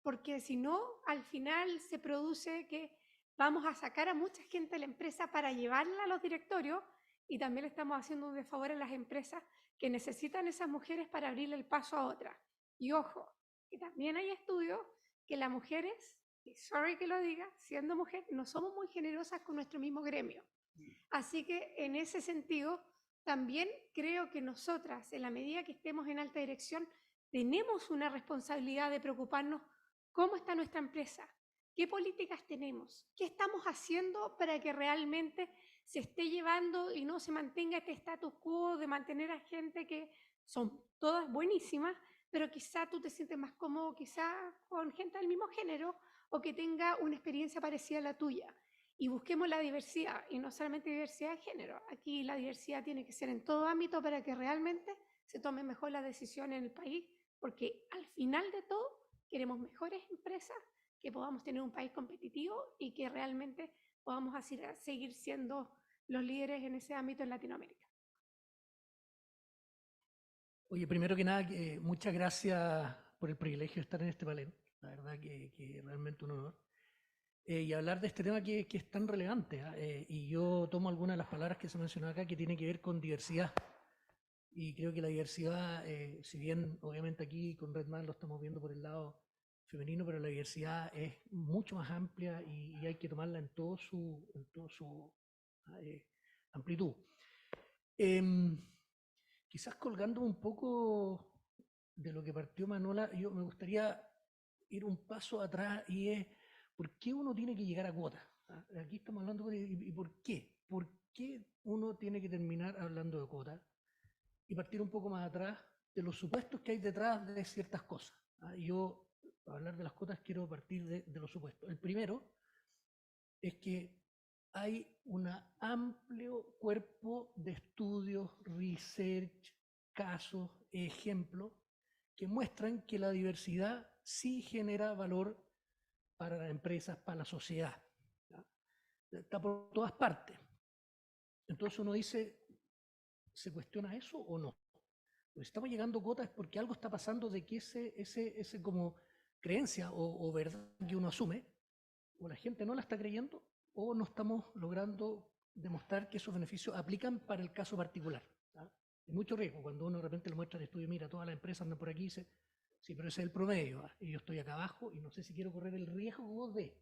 porque si no, al final se produce que vamos a sacar a mucha gente de la empresa para llevarla a los directorios, y también le estamos haciendo un desfavor a las empresas que necesitan esas mujeres para abrirle el paso a otras. Y ojo, que también hay estudios que las mujeres, y sorry que lo diga, siendo mujer, no somos muy generosas con nuestro mismo gremio. Así que en ese sentido, también creo que nosotras, en la medida que estemos en alta dirección, tenemos una responsabilidad de preocuparnos cómo está nuestra empresa, qué políticas tenemos, qué estamos haciendo para que realmente se esté llevando y no se mantenga este status quo de mantener a gente que son todas buenísimas, pero quizá tú te sientes más cómodo quizá con gente del mismo género o que tenga una experiencia parecida a la tuya. Y busquemos la diversidad, y no solamente diversidad de género. Aquí la diversidad tiene que ser en todo ámbito para que realmente se tome mejor la decisión en el país, porque al final de todo queremos mejores empresas, que podamos tener un país competitivo y que realmente podamos seguir siendo los líderes en ese ámbito en Latinoamérica. Oye, primero que nada, muchas gracias por el privilegio de estar en este panel. La verdad que realmente un honor. Y hablar de este tema que es tan relevante. Y yo tomo algunas de las palabras que se mencionó acá que tiene que ver con diversidad. Y creo que la diversidad, si bien obviamente aquí con Redman lo estamos viendo por el lado femenino, pero la diversidad es mucho más amplia y hay que tomarla en todo su amplitud. Quizás colgando un poco de lo que partió Manuela, yo me gustaría ir un paso atrás, y es ¿por qué uno tiene que llegar a cuotas? Aquí estamos hablando de ¿y por qué? ¿Por qué uno tiene que terminar hablando de cuotas? Y partir un poco más atrás de los supuestos que hay detrás de ciertas cosas. Yo, para hablar de las cuotas, quiero partir de los supuestos. El primero es que hay un amplio cuerpo de estudios, research, casos, ejemplos, que muestran que la diversidad sí genera valor para las empresas, para la sociedad. ¿Ya? Está por todas partes. Entonces uno dice, ¿se cuestiona eso o no? Pues estamos llegando a cuotas porque algo está pasando de que ese como creencia o verdad que uno asume, o la gente no la está creyendo, o no estamos logrando demostrar que esos beneficios aplican para el caso particular. ¿Ya? Hay mucho riesgo cuando uno de repente le muestra el estudio, mira, todas las empresas andan por aquí y dice, sí, pero ese es el promedio, y yo estoy acá abajo y no sé si quiero correr el riesgo de.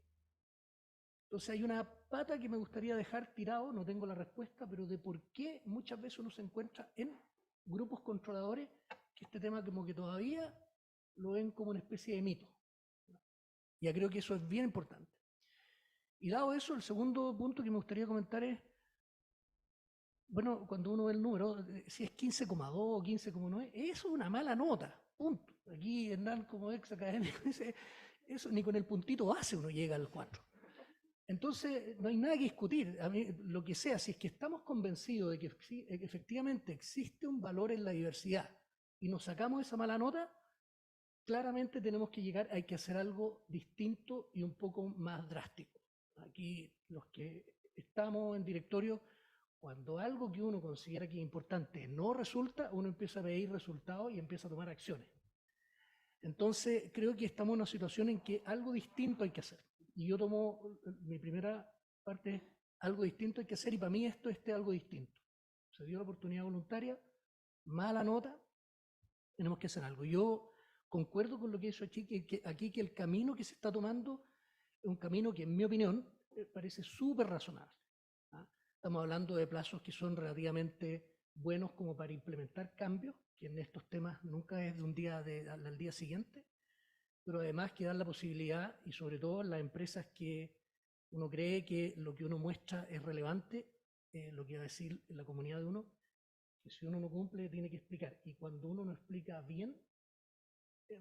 Entonces hay una pata que me gustaría dejar tirado, no tengo la respuesta, pero de por qué muchas veces uno se encuentra en grupos controladores que este tema como que todavía lo ven como una especie de mito. Ya creo que eso es bien importante. Y dado eso, el segundo punto que me gustaría comentar es, bueno, cuando uno ve el número, si es 15,2 o 15,9, eso es una mala nota, punto. Aquí Hernán, como ex académico, dice, eso ni con el puntito base uno llega al 4. Entonces, no hay nada que discutir. A mí, lo que sea, si es que estamos convencidos de que efectivamente existe un valor en la diversidad y nos sacamos esa mala nota, claramente tenemos que llegar, hay que hacer algo distinto y un poco más drástico. Aquí, los que estamos en directorio, cuando algo que uno considera que es importante no resulta, uno empieza a pedir resultados y empieza a tomar acciones. Entonces, creo que estamos en una situación en que algo distinto hay que hacer. Y yo tomo, mi primera parte es algo distinto hay que hacer, y para mí esto es algo distinto. Se dio la oportunidad voluntaria, mala nota, tenemos que hacer algo. Yo concuerdo con lo que hizo aquí, que el camino que se está tomando es un camino que, en mi opinión, parece súper razonable. Estamos hablando de plazos que son relativamente buenos como para implementar cambios, que en estos temas nunca es de un día al día siguiente, pero además que dan la posibilidad, y sobre todo en las empresas que uno cree que lo que uno muestra es relevante, lo que va a decir la comunidad de uno, que si uno no cumple tiene que explicar, y cuando uno no explica bien,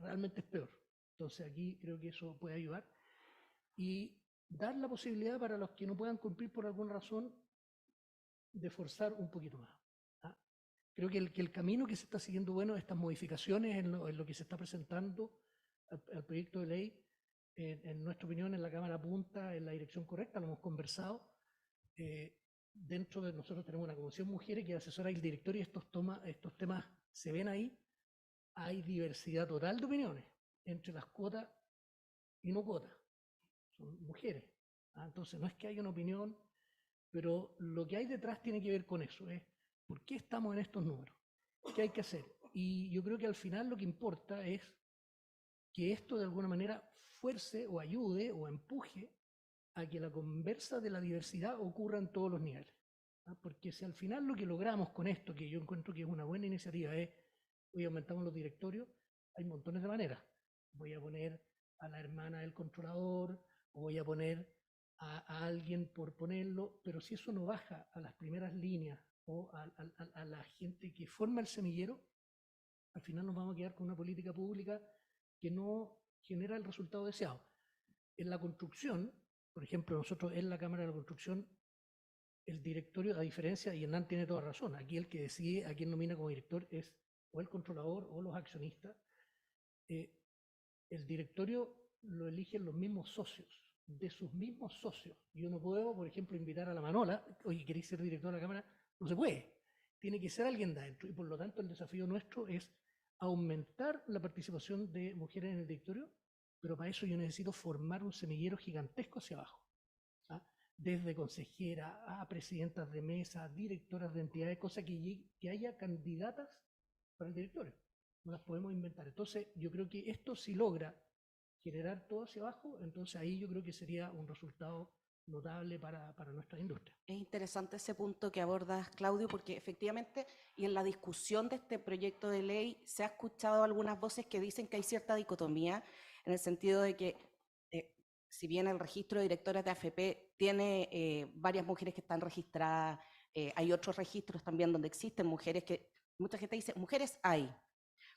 realmente es peor. Entonces aquí creo que eso puede ayudar, y dar la posibilidad para los que no puedan cumplir por alguna razón de forzar un poquito más. ¿Ah? Creo que el camino que se está siguiendo, bueno, estas modificaciones en lo que se está presentando al proyecto de ley, en nuestra opinión, en la Cámara apunta en la dirección correcta, lo hemos conversado. Dentro de nosotros tenemos una comisión mujeres que asesora el directorio y estos temas se ven ahí. Hay diversidad total de opiniones entre las cuotas y no cuotas. Son mujeres. ¿Ah? Entonces no es que haya una opinión, pero lo que hay detrás tiene que ver con eso. ¿Por qué estamos en estos números? ¿Qué hay que hacer? Y yo creo que al final lo que importa es que esto de alguna manera fuerce o ayude o empuje a que la conversa de la diversidad ocurra en todos los niveles. ¿Ah? Porque si al final lo que logramos con esto, que yo encuentro que es una buena iniciativa, es hoy aumentamos los directorios, hay montones de maneras. Voy a poner a la hermana del controlador, o voy a poner a alguien por ponerlo, pero si eso no baja a las primeras líneas o a la gente que forma el semillero, al final nos vamos a quedar con una política pública que no genera el resultado deseado. En la construcción, por ejemplo, nosotros en la Cámara de la Construcción, el directorio, a diferencia, y Hernán tiene toda razón, aquí el que decide a quién nomina como director es o el controlador o los accionistas. El directorio lo eligen los mismos socios, de sus mismos socios. Yo no puedo, por ejemplo, invitar a la Manola, oye, ¿queréis ser director de la Cámara? No se puede. Tiene que ser alguien de adentro. Y por lo tanto, el desafío nuestro es aumentar la participación de mujeres en el directorio, pero para eso yo necesito formar un semillero gigantesco hacia abajo. ¿Ah? Desde consejera a presidentas de mesa, directoras de entidades, cosa que haya candidatas para el directorio. No las podemos inventar. Entonces, yo creo que esto si logra generar todo hacia abajo, entonces ahí yo creo que sería un resultado notable para nuestra industria. Es interesante ese punto que abordas, Claudio, porque efectivamente, y en la discusión de este proyecto de ley, se ha escuchado algunas voces que dicen que hay cierta dicotomía, en el sentido de que, si bien el registro de directoras de AFP tiene varias mujeres que están registradas, hay otros registros también donde existen mujeres que, mucha gente dice, mujeres hay.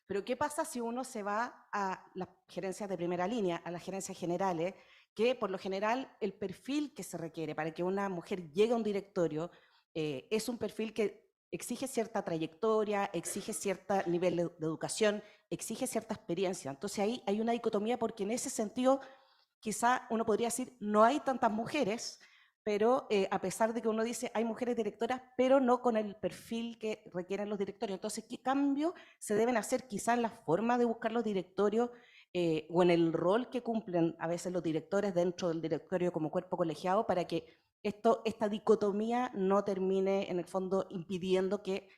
Pero ¿qué pasa si uno se va a las gerencias de primera línea, a las gerencias generales, que por lo general el perfil que se requiere para que una mujer llegue a un directorio es un perfil que exige cierta trayectoria, exige cierto nivel de educación, exige cierta experiencia? Entonces ahí hay una dicotomía, porque en ese sentido quizá uno podría decir no hay tantas mujeres, pero a pesar de que uno dice hay mujeres directoras, pero no con el perfil que requieren los directorios. Entonces, ¿qué cambios se deben hacer quizá en la forma de buscar los directorios o en el rol que cumplen a veces los directores dentro del directorio como cuerpo colegiado, para que esta dicotomía no termine en el fondo impidiendo que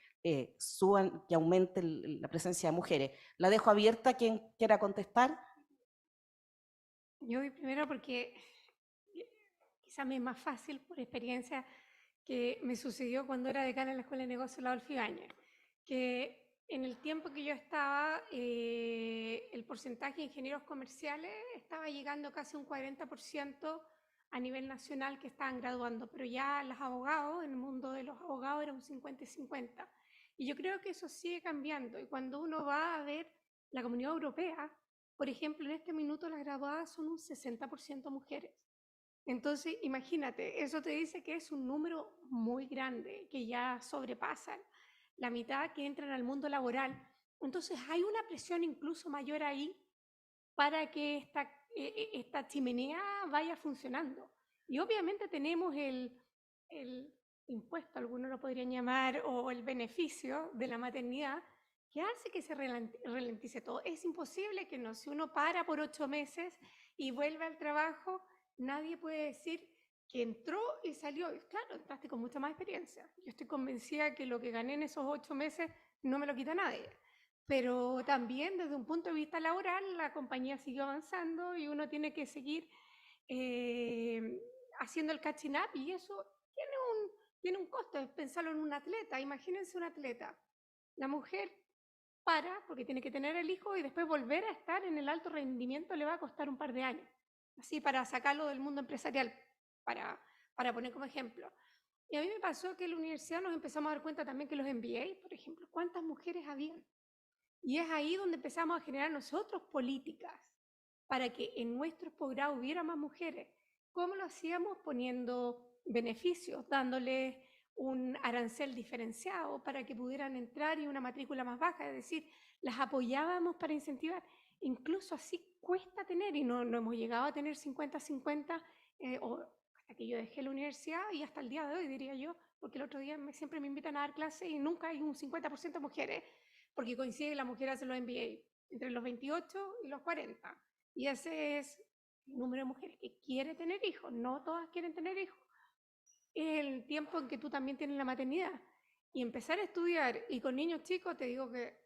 suban, que aumente la presencia de mujeres? La dejo abierta, quien quiera contestar. Yo voy primero porque quizá me es más fácil por experiencia que me sucedió cuando era decana en la Escuela de Negocios Adolfo Ibáñez, que en el tiempo que yo estaba, el porcentaje de ingenieros comerciales estaba llegando casi un 40% a nivel nacional que estaban graduando, pero ya los abogados, en el mundo de los abogados era un 50 y 50. Y yo creo que eso sigue cambiando, y cuando uno va a ver la Comunidad Europea, por ejemplo, en este minuto las graduadas son un 60% mujeres. Entonces, imagínate, eso te dice que es un número muy grande, que ya sobrepasan la mitad que entran al mundo laboral. Entonces, hay una presión incluso mayor ahí para que esta chimenea vaya funcionando. Y obviamente tenemos el impuesto, algunos lo podrían llamar, o el beneficio de la maternidad, que hace que se ralentice todo. Es imposible que no, si uno para por 8 meses y vuelve al trabajo, nadie puede decir que entró y salió. Claro, entraste con mucha más experiencia. Yo estoy convencida que lo que gané en esos 8 meses no me lo quita nadie. Pero también desde un punto de vista laboral, la compañía siguió avanzando y uno tiene que seguir haciendo el catching up, y eso tiene tiene un costo, es pensarlo en un atleta. Imagínense un atleta. La mujer porque tiene que tener el hijo y después volver a estar en el alto rendimiento le va a costar un par de años. Así para sacarlo del mundo empresarial, para poner como ejemplo. Y a mí me pasó que en la universidad nos empezamos a dar cuenta también que los MBA, por ejemplo, ¿cuántas mujeres habían? Y es ahí donde empezamos a generar nosotros políticas para que en nuestros posgrados hubiera más mujeres. ¿Cómo lo hacíamos? Poniendo beneficios, dándoles un arancel diferenciado para que pudieran entrar y una matrícula más baja, es decir, las apoyábamos para incentivar. Incluso así cuesta tener, y no hemos llegado a tener 50-50, hasta que yo dejé la universidad y hasta el día de hoy, diría yo, porque el otro día siempre me invitan a dar clases y nunca hay un 50% de mujeres, porque coincide que las mujeres hacen los MBA entre los 28 y los 40. Y ese es el número de mujeres que quiere tener hijos. No todas quieren tener hijos. Es el tiempo en que tú también tienes la maternidad. Y empezar a estudiar y con niños chicos, te digo que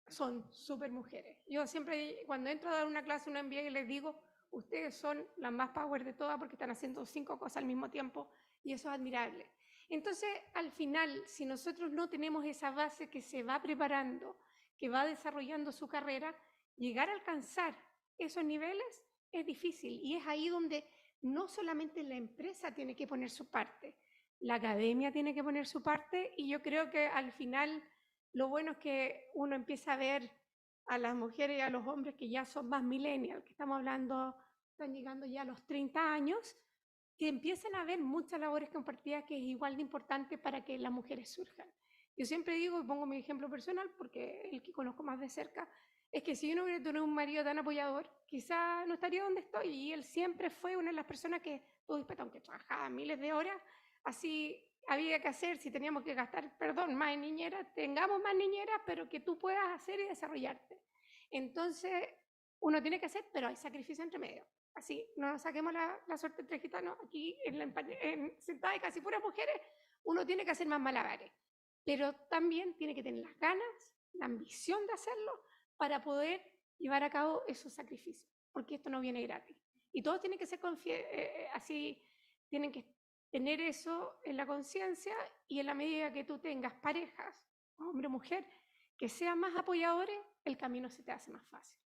son súper mujeres. Yo siempre, cuando entro a dar una clase, una MBA, les digo, ustedes son las más power de todas porque están haciendo 5 cosas al mismo tiempo y eso es admirable. Entonces, al final, si nosotros no tenemos esa base que se va preparando, que va desarrollando su carrera, llegar a alcanzar esos niveles es difícil y es ahí donde no solamente la empresa tiene que poner su parte, la academia tiene que poner su parte y yo creo que al final lo bueno es que uno empieza a ver a las mujeres y a los hombres que ya son más millennials, que estamos hablando, están llegando ya a los 30 años, que empiezan a ver muchas labores compartidas que es igual de importante para que las mujeres surjan. Yo siempre digo, y pongo mi ejemplo personal, porque el que conozco más de cerca, es que si yo no hubiera tenido un marido tan apoyador, quizá no estaría donde estoy. Y él siempre fue una de las personas que, aunque trabajaba miles de horas, así había que hacer, si teníamos que gastar, más en niñeras, tengamos más niñeras, pero que tú puedas hacer y desarrollarte. Entonces, uno tiene que hacer, pero hay sacrificio entre medio. Así, no nos saquemos la suerte entre gitanos, aquí sentada de casi puras mujeres, uno tiene que hacer más malabares, pero también tiene que tener las ganas, la ambición de hacerlo para poder llevar a cabo esos sacrificios, porque esto no viene gratis. Y todos tienen que ser así, tienen que tener eso en la conciencia y en la medida que tú tengas parejas, hombre o mujer, que sean más apoyadores, el camino se te hace más fácil.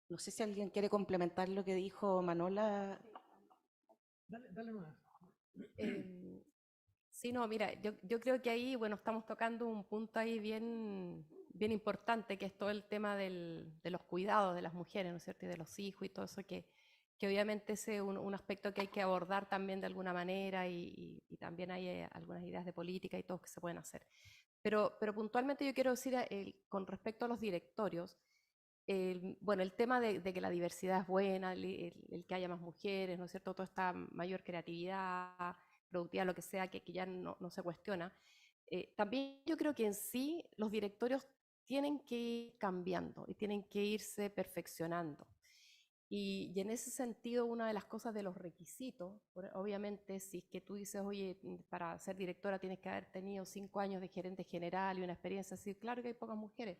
No sé si alguien quiere complementar lo que dijo Manola. Dale nomás. Sí, no, mira, yo creo que ahí, bueno, estamos tocando un punto ahí bien importante, que es todo el tema de los cuidados de las mujeres, ¿no es cierto? Y de los hijos y todo eso, que obviamente es un aspecto que hay que abordar también de alguna manera y también hay algunas ideas de política y todo que se pueden hacer. Pero puntualmente yo quiero decir, con respecto a los directorios, bueno, el tema de que la diversidad es buena, el que haya más mujeres, ¿no es cierto? Toda esta mayor creatividad, productividad, lo que sea, que ya no se cuestiona. También yo creo que en sí los directorios tienen que ir cambiando y tienen que irse perfeccionando. Y en ese sentido, una de las cosas de los requisitos, obviamente, si es que tú dices, oye, para ser directora tienes que haber tenido 5 años de gerente general y una experiencia así, claro que hay pocas mujeres,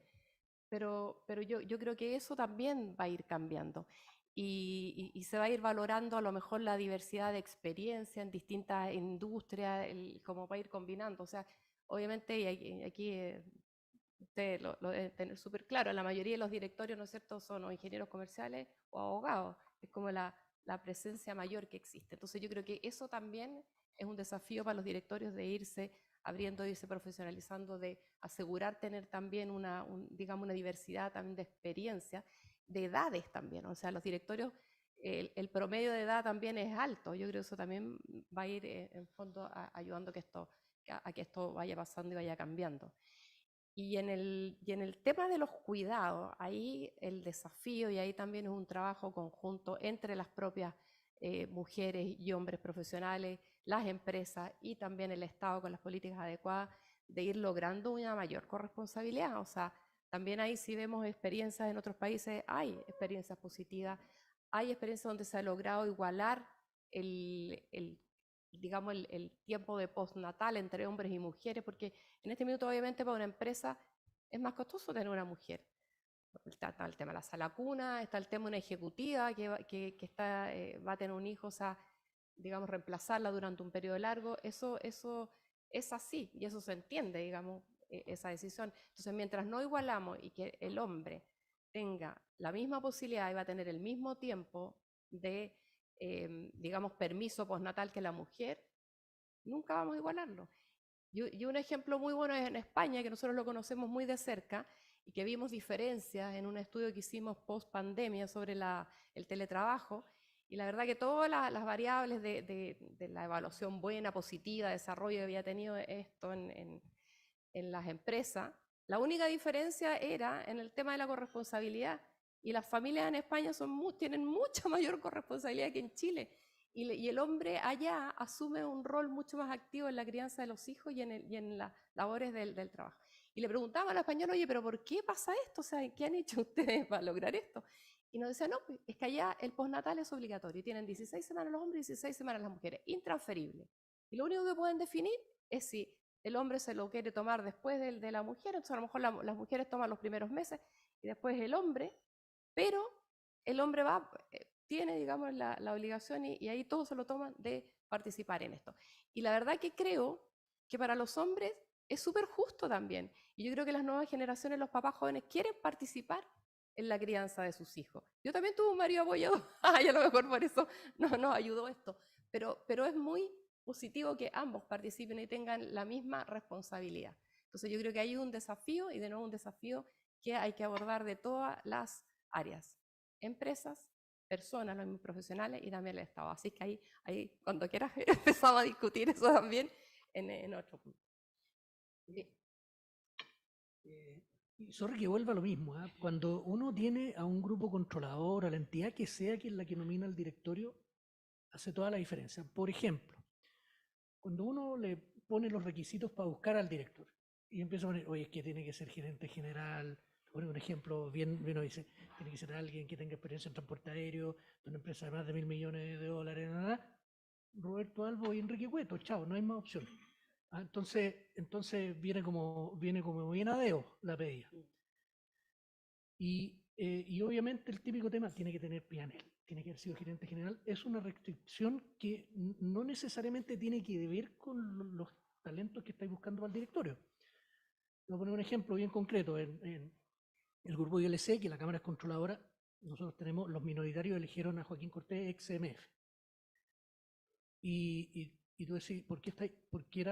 pero yo creo que eso también va a ir cambiando y se va a ir valorando a lo mejor la diversidad de experiencia en distintas industrias, como va a ir combinando. O sea, obviamente, y aquí usted lo debe tener súper claro, la mayoría de los directorios, ¿no es cierto?, son o ingenieros comerciales o abogados, es como la presencia mayor que existe. Entonces yo creo que eso también es un desafío para los directorios de irse abriendo, irse profesionalizando, de asegurar tener también digamos, una diversidad también de experiencia, de edades también. O sea, los directorios, el promedio de edad también es alto. Yo creo que eso también va a ir en fondo ayudando a que esto vaya pasando y vaya cambiando. Y en el tema de los cuidados, ahí el desafío, y ahí también es un trabajo conjunto entre las propias mujeres y hombres profesionales, las empresas y también el Estado con las políticas adecuadas, de ir logrando una mayor corresponsabilidad. O sea, también ahí si vemos experiencias en otros países, hay experiencias positivas, hay experiencias donde se ha logrado igualar digamos, el tiempo de postnatal entre hombres y mujeres, porque en este minuto obviamente para una empresa es más costoso tener una mujer. Está el tema de la sala cuna, está el tema de una ejecutiva que va a tener un hijo, o sea, digamos, reemplazarla durante un periodo largo, eso es así y eso se entiende, digamos, esa decisión. Entonces, mientras no igualamos y que el hombre tenga la misma posibilidad y va a tener el mismo tiempo de, digamos, permiso postnatal que la mujer, nunca vamos a igualarlo. Y un ejemplo muy bueno es en España, que nosotros lo conocemos muy de cerca y que vimos diferencias en un estudio que hicimos post pandemia sobre el teletrabajo. Y la verdad que todas las variables de la evaluación buena, positiva, desarrollo que había tenido esto en las empresas, la única diferencia era en el tema de la corresponsabilidad. Y las familias en España tienen mucha mayor corresponsabilidad que en Chile. Y el hombre allá asume un rol mucho más activo en la crianza de los hijos y en las labores del trabajo. Y le preguntaba al español, oye, pero ¿por qué pasa esto? O sea, ¿qué han hecho ustedes para lograr esto? Y nos decía, no, pues, es que allá el postnatal es obligatorio. Tienen 16 semanas los hombres y 16 semanas las mujeres. Intransferible. Y lo único que pueden definir es si el hombre se lo quiere tomar después de la mujer. Entonces a lo mejor las mujeres toman los primeros meses y después el hombre. Pero el hombre tiene, digamos, la obligación y ahí todos se lo toman de participar en esto. Y la verdad que creo que para los hombres es súper justo también. Y yo creo que las nuevas generaciones, los papás jóvenes, quieren participar en la crianza de sus hijos. Yo también tuve un marido apoyador, y a lo mejor por eso nos ayudó esto. Pero es muy positivo que ambos participen y tengan la misma responsabilidad. Entonces yo creo que hay un desafío, y de nuevo un desafío que hay que abordar de todas las áreas, empresas, personas, los mismos profesionales y también el Estado. Así que ahí cuando quieras empezamos a discutir eso también en otro punto. Sí. Y sorry que vuelva a lo mismo, ¿ah? Cuando uno tiene a un grupo controlador, a la entidad que sea quien la que nomina el directorio, hace toda la diferencia. Por ejemplo, cuando uno le pone los requisitos para buscar al director y empieza a poner, oye, es que tiene que ser gerente general, pone un ejemplo bien dice, tiene que ser alguien que tenga experiencia en transporte aéreo, de una empresa de más de $1.000 millones, Roberto Albo y Enrique Cueto, chao, no hay más opciones. Entonces viene como bien a deo la pedida. Y obviamente el típico tema tiene que tener PNL, tiene que haber sido gerente general. Es una restricción que no necesariamente tiene que ver con los talentos que estáis buscando para el directorio. Voy a poner un ejemplo bien concreto. En el grupo ILC, que la Cámara es controladora, nosotros tenemos, los minoritarios eligieron a Joaquín Cortés, ex CMF. Y tú decís, ¿por qué estáis? Porque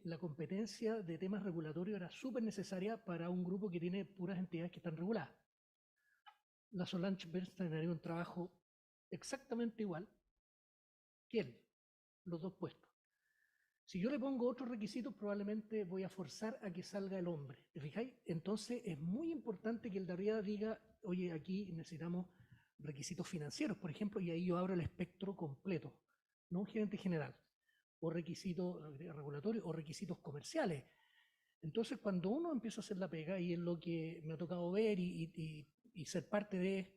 la competencia de temas regulatorios era súper necesaria para un grupo que tiene puras entidades que están reguladas. La Solange Bernstein haría un trabajo exactamente igual que él, los dos puestos. Si yo le pongo otros requisitos, probablemente voy a forzar a que salga el hombre. ¿Te fijáis? Entonces es muy importante que el de arriba diga, oye, aquí necesitamos requisitos financieros, por ejemplo, y ahí yo abro el espectro completo, no un gerente general, o requisitos regulatorios o requisitos comerciales. Entonces, cuando uno empieza a hacer la pega, y es lo que me ha tocado ver y ser parte de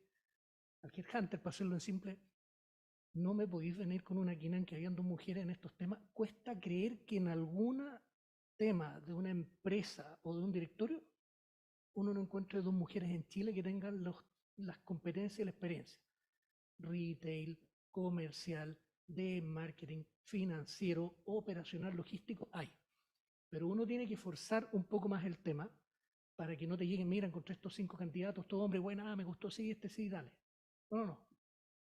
al Headhunter, para hacerlo en simple, no me podéis venir con una quina en que hayan dos mujeres en estos temas. Cuesta creer que en algún tema de una empresa o de un directorio uno no encuentre dos mujeres en Chile que tengan las competencias y la experiencia. Retail, comercial, de marketing, financiero, operacional, logístico, hay. Pero uno tiene que forzar un poco más el tema para que no te lleguen, mira, encontré estos 5 candidatos, todo hombre, bueno, me gustó, sí, sí, dale. No.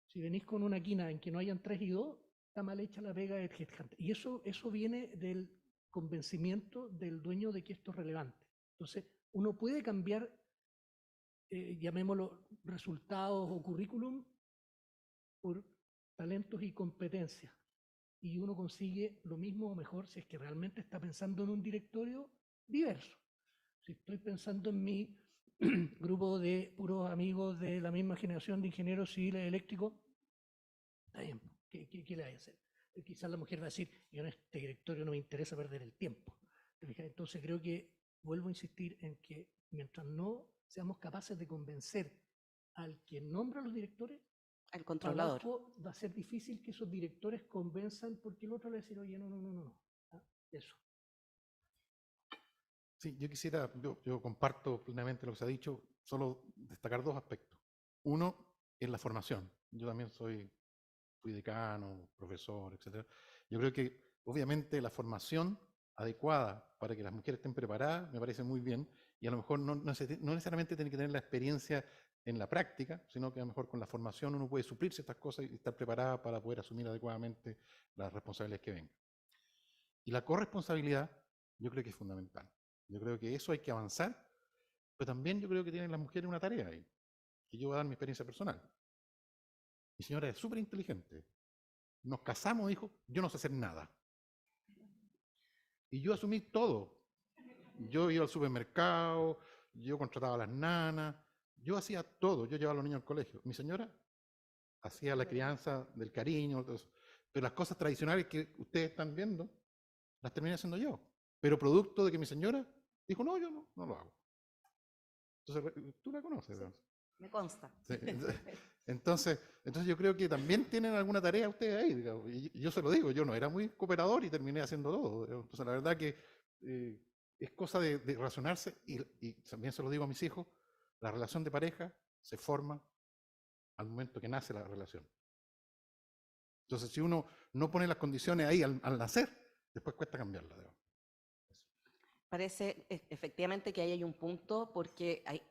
Si venís con una quina en que no hayan 3 y 2, está mal hecha la pega del Headhunter. Y eso viene del convencimiento del dueño de que esto es relevante. Entonces, uno puede cambiar, llamémoslo, resultados o currículum por talentos y competencias. Y uno consigue lo mismo o mejor si es que realmente está pensando en un directorio diverso. Si estoy pensando en mi grupo de puros amigos de la misma generación de ingenieros civiles eléctricos, está bien, ¿qué le hay a hacer? Quizás la mujer va a decir, yo en este directorio no me interesa perder el tiempo. Entonces creo que vuelvo a insistir en que mientras no seamos capaces de convencer al que nombra a los directores, al controlador, abajo va a ser difícil que esos directores convenzan, porque el otro le va a decir, oye, no. Eso. Sí, yo comparto plenamente lo que se ha dicho, solo destacar 2 aspectos. Uno es la formación. Yo también soy fui decano, profesor, etc. Yo creo que obviamente la formación adecuada para que las mujeres estén preparadas me parece muy bien, y a lo mejor no necesariamente tiene que tener la experiencia en la práctica, sino que a lo mejor con la formación uno puede suplir ciertas cosas y estar preparada para poder asumir adecuadamente las responsabilidades que vengan. Y la corresponsabilidad yo creo que es fundamental. Yo creo que eso hay que avanzar, pero también yo creo que tienen las mujeres una tarea ahí, que yo voy a dar mi experiencia personal. Mi señora es súper inteligente. Nos casamos, dijo, yo no sé hacer nada. Y yo asumí todo. Yo iba al supermercado, yo contrataba a las nanas, yo hacía todo, yo llevaba a los niños al colegio. Mi señora hacía la crianza del cariño, todo eso. Pero las cosas tradicionales que ustedes están viendo, las terminé haciendo yo. Pero producto de que mi señora dijo, no, yo no lo hago. Entonces, tú la conoces. Sí, me consta. Sí, entonces yo creo que también tienen alguna tarea ustedes ahí, digamos. Y yo se lo digo, yo no era muy cooperador y terminé haciendo todo. Entonces la verdad que es cosa de razonarse, y también se lo digo a mis hijos, la relación de pareja se forma al momento que nace la relación. Entonces si uno no pone las condiciones ahí al nacer, después cuesta cambiarla. Digamos. Parece efectivamente que ahí hay un punto, porque hay,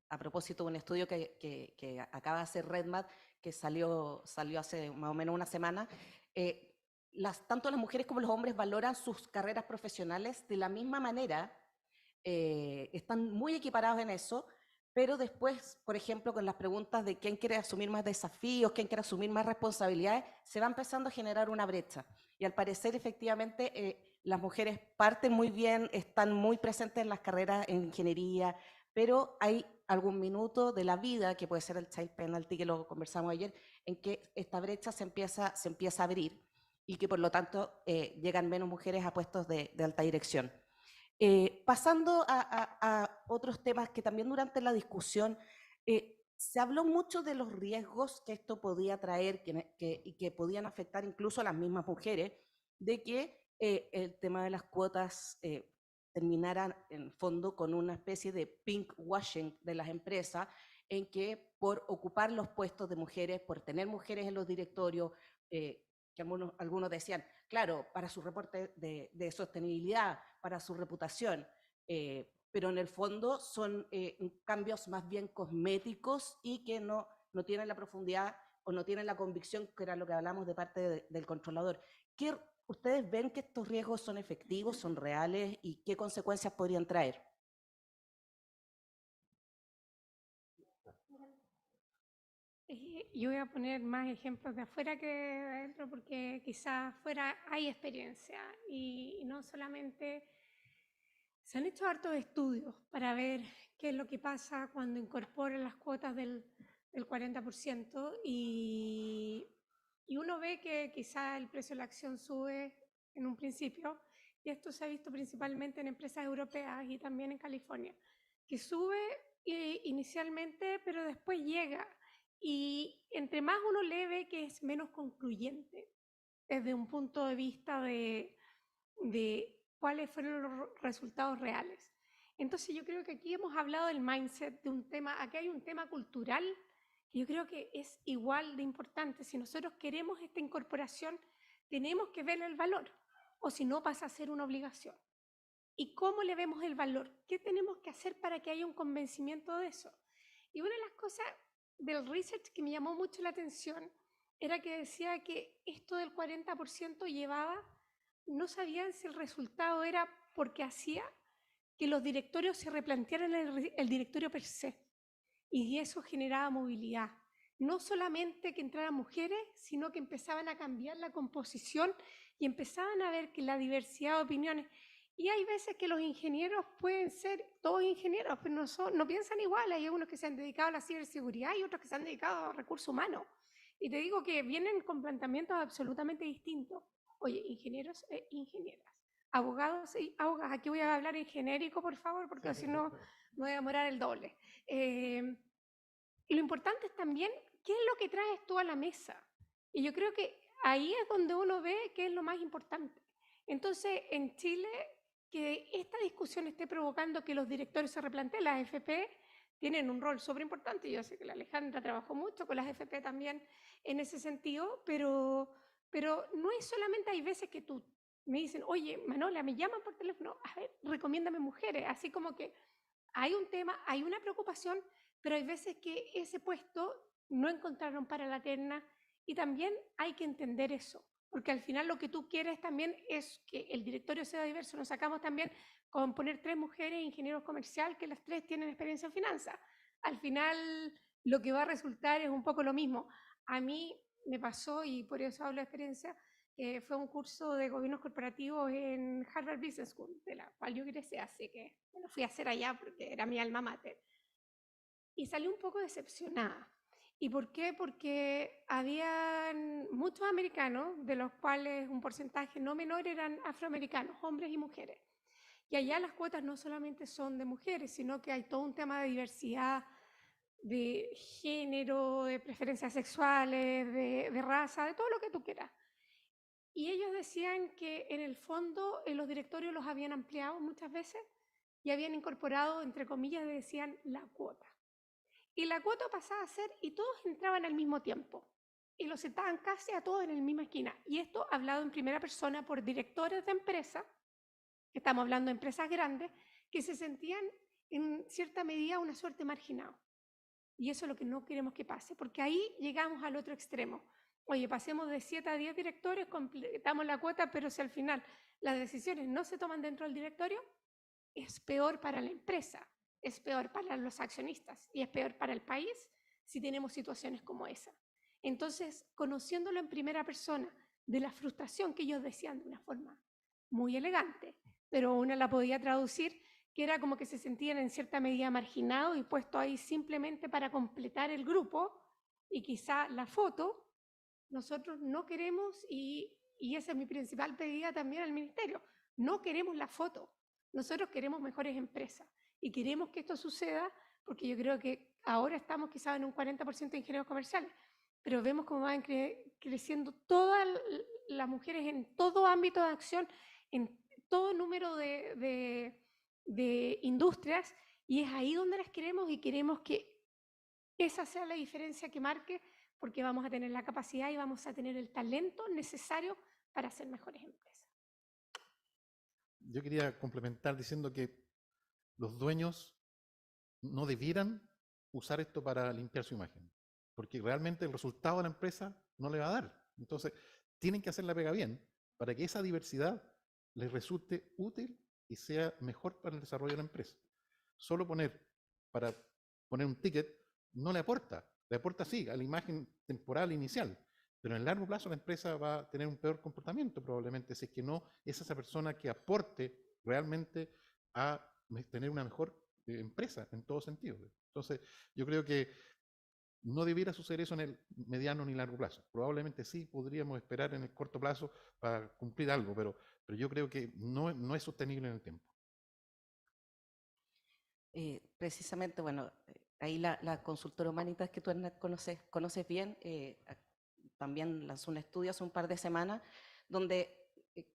a propósito de un estudio que acaba de hacer RedMat, que salió hace más o menos una semana, tanto las mujeres como los hombres valoran sus carreras profesionales de la misma manera, están muy equiparados en eso, pero después, por ejemplo, con las preguntas de quién quiere asumir más desafíos, quién quiere asumir más responsabilidades, se va empezando a generar una brecha. Y al parecer, efectivamente, las mujeres parten muy bien, están muy presentes en las carreras en ingeniería, pero hay algún minuto de la vida, que puede ser el child penalty, que lo conversamos ayer, en que esta brecha se empieza a abrir, y que por lo tanto llegan menos mujeres a puestos de alta dirección. Pasando a otros temas que también durante la discusión se habló mucho de los riesgos que esto podía traer y que podían afectar incluso a las mismas mujeres, de que el tema de las cuotas terminaran en el fondo con una especie de pink washing de las empresas, en que por ocupar los puestos de mujeres, por tener mujeres en los directorios, que algunos decían, claro, para su reporte de sostenibilidad, para su reputación, pero en el fondo son cambios más bien cosméticos y que no tienen la profundidad o no tienen la convicción, que era lo que hablamos de parte del controlador. ¿Qué ustedes ven que estos riesgos son efectivos, son reales, y qué consecuencias podrían traer? Yo voy a poner más ejemplos de afuera que de adentro, porque quizás afuera hay experiencia y no solamente. Se han hecho hartos estudios para ver qué es lo que pasa cuando incorporan las cuotas del 40%, y uno ve que quizá el precio de la acción sube en un principio, y esto se ha visto principalmente en empresas europeas y también en California, que sube inicialmente, pero después llega, y entre más uno le ve, que es menos concluyente desde un punto de vista de cuáles fueron los resultados reales. Entonces yo creo que aquí hemos hablado del mindset, de un tema, aquí hay un tema cultural que yo creo que es igual de importante. Si nosotros queremos esta incorporación, tenemos que ver el valor, o si no pasa a ser una obligación. ¿Y cómo le vemos el valor? ¿Qué tenemos que hacer para que haya un convencimiento de eso? Y una de las cosas del research que me llamó mucho la atención era que decía que esto del 40% llevaba, no sabían si el resultado era porque hacía que los directorios se replantearan el directorio per se, y eso generaba movilidad. No solamente que entraran mujeres, sino que empezaban a cambiar la composición y empezaban a ver que la diversidad de opiniones. Y hay veces que los ingenieros pueden ser todos ingenieros, pero no piensan igual. Hay algunos que se han dedicado a la ciberseguridad y otros que se han dedicado a recursos humanos. Y te digo que vienen con planteamientos absolutamente distintos. Oye, ingenieros e ingenieras, abogados y abogadas. Aquí voy a hablar en genérico, por favor, porque si no me voy a demorar el doble. Y lo importante es también qué es lo que traes tú a la mesa. Y yo creo que ahí es donde uno ve qué es lo más importante. Entonces, en Chile, que esta discusión esté provocando que los directores se replanteen, la AFP tienen un rol súper importante. Yo sé que la Alejandra trabajó mucho con las FP también en ese sentido, pero no es solamente, hay veces que tú me dicen, oye, Manola, me llaman por teléfono, a ver, recomiéndame mujeres, así como que hay un tema, hay una preocupación, pero hay veces que ese puesto no encontraron para la terna y también hay que entender eso, porque al final lo que tú quieres también es que el directorio sea diverso. Nos sacamos también con poner 3 mujeres ingenieros comercial, que las 3 tienen experiencia en finanzas. Al final lo que va a resultar es un poco lo mismo. A mí me pasó, y por eso hablo de experiencia, fue un curso de gobiernos corporativos en Harvard Business School, de la cual yo egresé, así que me lo fui a hacer allá porque era mi alma mater. Y salí un poco decepcionada. ¿Y por qué? Porque habían muchos americanos, de los cuales un porcentaje no menor eran afroamericanos, hombres y mujeres. Y allá las cuotas no solamente son de mujeres, sino que hay todo un tema de diversidad, de género, de preferencias sexuales, de raza, de todo lo que tú quieras. Y ellos decían que en el fondo en los directorios los habían ampliado muchas veces y habían incorporado, entre comillas, decían la cuota. Y la cuota pasaba a ser, y todos entraban al mismo tiempo. Y los sentaban casi a todos en la misma esquina. Y esto hablado en primera persona por directores de empresas, que estamos hablando de empresas grandes, que se sentían en cierta medida una suerte marginados. Y eso es lo que no queremos que pase, porque ahí llegamos al otro extremo. Oye, pasemos de 7 a 10 directores, completamos la cuota, pero si al final las decisiones no se toman dentro del directorio, es peor para la empresa, es peor para los accionistas y es peor para el país si tenemos situaciones como esa. Entonces, conociéndolo en primera persona, de la frustración que ellos decían de una forma muy elegante, pero una la podía traducir, que era como que se sentían en cierta medida marginados y puestos ahí simplemente para completar el grupo, y quizá la foto, nosotros no queremos, y esa es mi principal pedida también al ministerio, no queremos la foto, nosotros queremos mejores empresas y queremos que esto suceda, porque yo creo que ahora estamos quizá en un 40% de ingenieros comerciales, pero vemos cómo van creciendo todas las mujeres en todo ámbito de acción, en todo número de industrias, y es ahí donde las queremos, y queremos que esa sea la diferencia que marque, porque vamos a tener la capacidad y vamos a tener el talento necesario para ser mejores empresas. Yo quería complementar diciendo que los dueños no debieran usar esto para limpiar su imagen, porque realmente el resultado de la empresa no le va a dar. Entonces, tienen que hacer la pega bien para que esa diversidad les resulte útil y sea mejor para el desarrollo de la empresa. Solo para poner un ticket no le aporta sí a la imagen temporal inicial, pero en el largo plazo la empresa va a tener un peor comportamiento probablemente si es que no es esa persona que aporte realmente a tener una mejor empresa en todo sentido. Entonces, yo creo que no debiera suceder eso en el mediano ni largo plazo. Probablemente sí podríamos esperar en el corto plazo para cumplir algo, pero yo creo que no es sostenible en el tiempo. Precisamente, bueno, ahí la consultora Humanitas que tú conoces bien, también lanzó un estudio hace un par de semanas, donde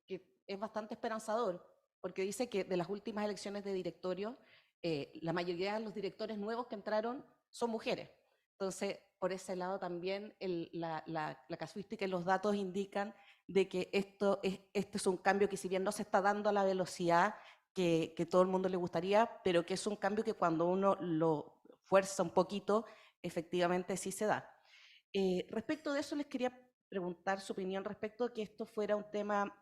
que es bastante esperanzador, porque dice que de las últimas elecciones de directorio, la mayoría de los directores nuevos que entraron son mujeres. Entonces, por ese lado también la casuística y los datos indican de que este es un cambio que, si bien no se está dando a la velocidad que todo el mundo le gustaría, pero que es un cambio que cuando uno lo fuerza un poquito, efectivamente sí se da. Respecto de eso, les quería preguntar su opinión respecto a que esto fuera un tema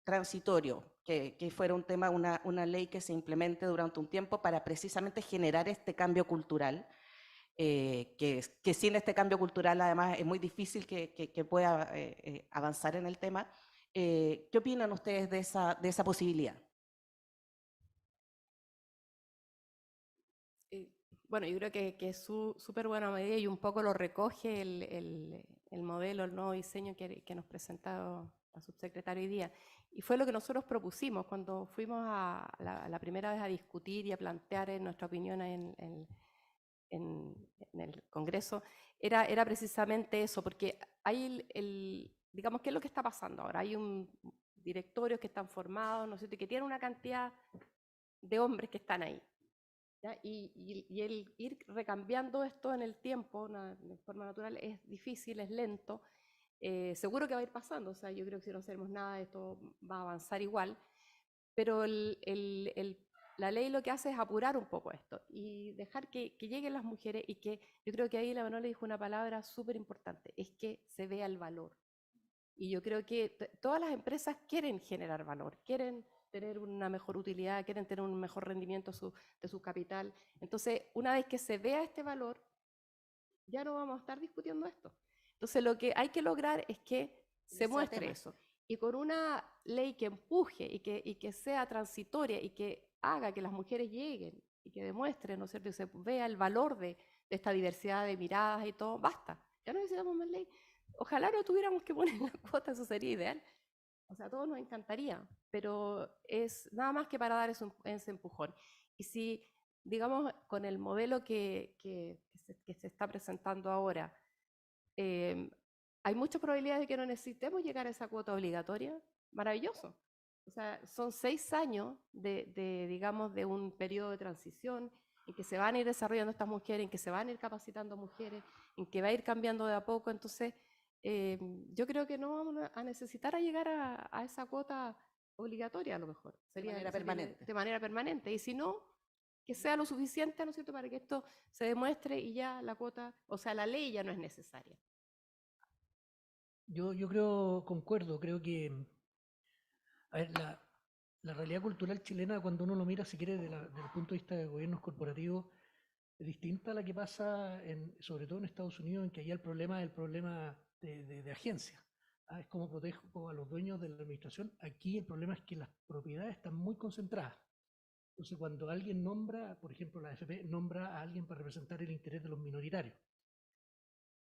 transitorio, que fuera un tema, una ley que se implemente durante un tiempo para precisamente generar este cambio cultural, que sin este cambio cultural además es muy difícil que pueda avanzar en el tema. ¿Qué opinan ustedes de esa posibilidad? Bueno, yo creo que es súper buena medida y un poco lo recoge el modelo, el nuevo diseño que nos presentó la subsecretaria hoy día. Y fue lo que nosotros propusimos cuando fuimos la primera vez a discutir y a plantear nuestra opinión en el Congreso. Era precisamente eso, porque hay digamos, ¿qué es lo que está pasando ahora? Hay un directorios que están formados, ¿no es cierto?, y que tienen una cantidad de hombres que están ahí. ¿ya? Y el ir recambiando esto en el tiempo, de forma natural, es difícil, es lento. Seguro que va a ir pasando, o sea, yo creo que si no hacemos nada, esto va a avanzar igual, pero la ley lo que hace es apurar un poco esto y dejar que lleguen las mujeres y que yo creo que ahí la Manola dijo una palabra súper importante, es que se vea el valor. Y yo creo que todas las empresas quieren generar valor, quieren tener una mejor utilidad, quieren tener un mejor rendimiento de su capital. Entonces, una vez que se vea este valor, ya no vamos a estar discutiendo esto. Entonces, lo que hay que lograr es que se muestre eso. Y con una ley que empuje y que sea transitoria y que haga que las mujeres lleguen y que demuestren, ¿no es cierto?, y se vea el valor de esta diversidad de miradas y todo, basta. Ya no necesitamos más ley. Ojalá no tuviéramos que poner la cuota, eso sería ideal. O sea, a todos nos encantaría, pero es nada más que para dar ese empujón. Y si, digamos, con el modelo que se está presentando ahora, hay muchas probabilidades de que no necesitemos llegar a esa cuota obligatoria, maravilloso. O sea, son 6 años digamos, de un periodo de transición en que se van a ir desarrollando estas mujeres, en que se van a ir capacitando mujeres, en que va a ir cambiando de a poco. Entonces, yo creo que no vamos a necesitar llegar a esa cuota obligatoria a lo mejor. De manera permanente. De manera permanente. Y si no, que sea lo suficiente, ¿no es cierto?, para que esto se demuestre y ya la cuota, o sea, la ley ya no es necesaria. Yo creo, concuerdo, creo que, a ver, la realidad cultural chilena, cuando uno lo mira, si quiere, desde el punto de vista de gobiernos corporativos, es distinta a la que pasa, sobre todo en Estados Unidos, en que allá el problema es el problema de agencia. Es como protejo a los dueños de la administración. Aquí el problema es que las propiedades están muy concentradas. Entonces, cuando alguien nombra, por ejemplo, la AFP nombra a alguien para representar el interés de los minoritarios,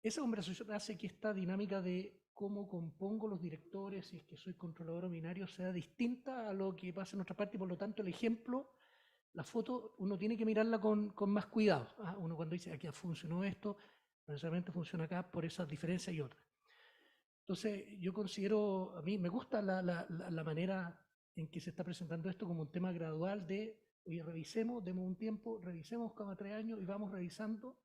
esa conversación hace que esta dinámica de cómo compongo los directores, si es que soy controlador o binario, sea distinta a lo que pasa en otra parte, y por lo tanto el ejemplo, la foto, uno tiene que mirarla con más cuidado. Uno cuando dice, aquí funcionó esto, no necesariamente funciona acá por esas diferencias y otras. Entonces, yo considero, a mí me gusta la manera en que se está presentando esto como un tema gradual de, oye, revisemos, demos un tiempo, revisemos cada 3 años y vamos revisando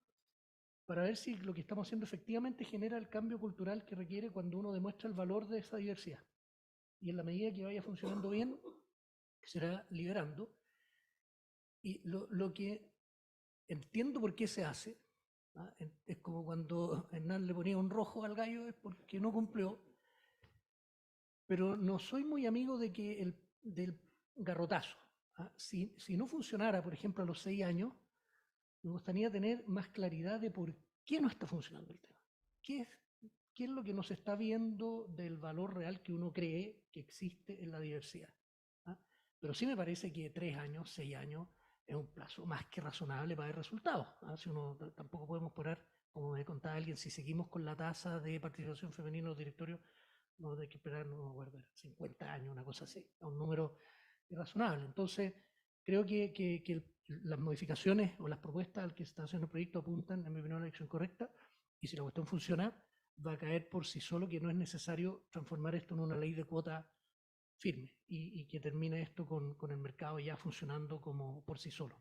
para ver si lo que estamos haciendo efectivamente genera el cambio cultural que requiere cuando uno demuestra el valor de esa diversidad. Y en la medida que vaya funcionando bien, se irá liberando. Y lo que entiendo por qué se hace, es como cuando Hernán le ponía un rojo al gallo, es porque no cumplió, pero no soy muy amigo del garrotazo. Si no funcionara, por ejemplo, a los 6 años, me gustaría tener más claridad de por qué no está funcionando el tema. ¿Qué es lo que nos está viendo del valor real que uno cree que existe en la diversidad? Pero sí me parece que 3 años, 6 años es un plazo más que razonable para ver resultados. Si uno tampoco podemos poner, como me contaba alguien, si seguimos con la tasa de participación femenina en los directorios, no hay que esperar, no guardar 50 años, una cosa así, es un número irrazonable. Entonces, creo que las modificaciones o las propuestas al que se está haciendo el proyecto apuntan, en mi opinión, a la dirección correcta, y si la cuestión funciona, va a caer por sí solo, que no es necesario transformar esto en una ley de cuota firme y que termine esto con el mercado ya funcionando como por sí solo.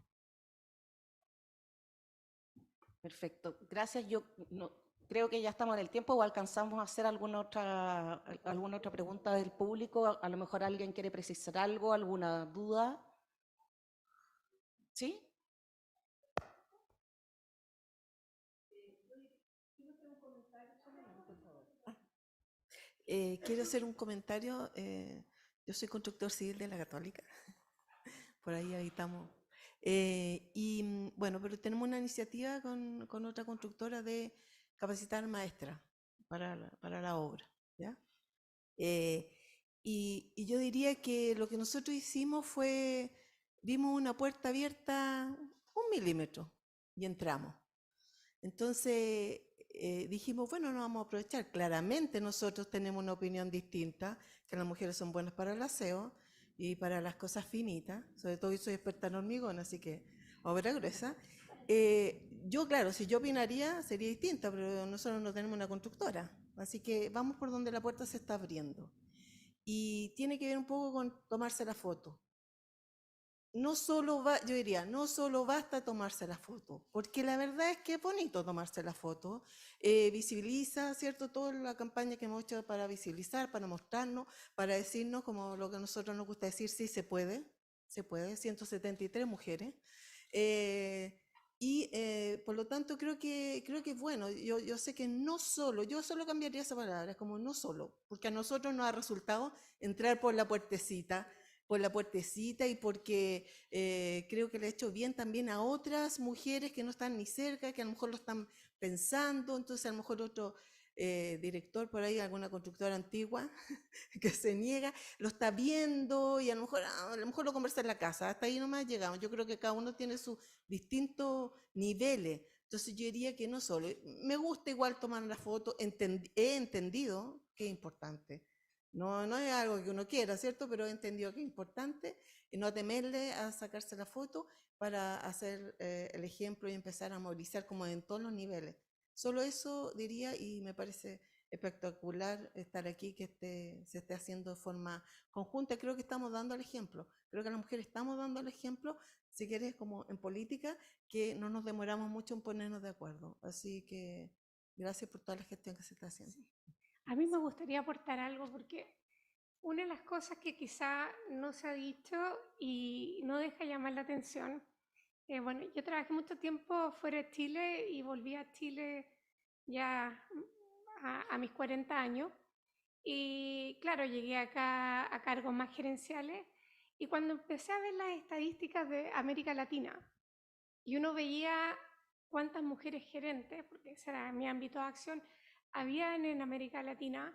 Perfecto, gracias. Yo creo que ya estamos en el tiempo, o alcanzamos a hacer alguna otra pregunta del público. A lo mejor alguien quiere precisar algo, alguna duda. ¿Sí? Quiero hacer un comentario. Yo soy constructor civil de la Católica, por ahí habitamos. Bueno, pero tenemos una iniciativa con otra constructora de capacitar maestras para la obra, ¿ya? Y yo diría que lo que nosotros hicimos fue, vimos una puerta abierta 1 milímetro y entramos. Entonces dijimos, bueno, nos vamos a aprovechar. Claramente nosotros tenemos una opinión distinta, que las mujeres son buenas para el aseo y para las cosas finitas. Sobre todo yo soy experta en hormigón, así que obra gruesa. Yo, claro, si yo opinaría sería distinta, pero nosotros no tenemos una constructora. Así que vamos por donde la puerta se está abriendo. Y tiene que ver un poco con tomarse la foto. no solo yo diría, no solo basta tomarse la foto, porque la verdad es que es bonito tomarse la foto, visibiliza, ¿cierto? Toda la campaña que hemos hecho para visibilizar, para mostrarnos, para decirnos, como lo que a nosotros nos gusta decir, sí se puede, 173 mujeres. Por lo tanto creo que es bueno, yo sé que no solo, yo solo cambiaría esa palabra, como no solo, porque a nosotros nos ha resultado entrar por la puertecita y porque creo que le ha hecho bien también a otras mujeres que no están ni cerca, que a lo mejor lo están pensando, entonces a lo mejor otro director por ahí, alguna constructora antigua que se niega, lo está viendo y a lo mejor lo conversa en la casa, hasta ahí nomás llegamos. Yo creo que cada uno tiene sus distintos niveles, entonces yo diría que no solo, me gusta igual tomar la foto, he entendido que es importante. No es algo que uno quiera, ¿cierto? Pero he entendido que es importante y no temerle a sacarse la foto para hacer el ejemplo y empezar a movilizar como en todos los niveles. Solo eso diría y me parece espectacular estar aquí, que se esté haciendo de forma conjunta. Creo que estamos dando el ejemplo. Creo que las mujeres estamos dando el ejemplo, si quieres, como en política, que no nos demoramos mucho en ponernos de acuerdo. Así que gracias por toda la gestión que se está haciendo. A mí me gustaría aportar algo porque una de las cosas que quizá no se ha dicho y no deja llamar la atención, bueno, yo trabajé mucho tiempo fuera de Chile y volví a Chile ya a mis 40 años y claro, llegué acá a cargos más gerenciales y cuando empecé a ver las estadísticas de América Latina y uno veía cuántas mujeres gerentes, porque ese era mi ámbito de acción, habían en América Latina,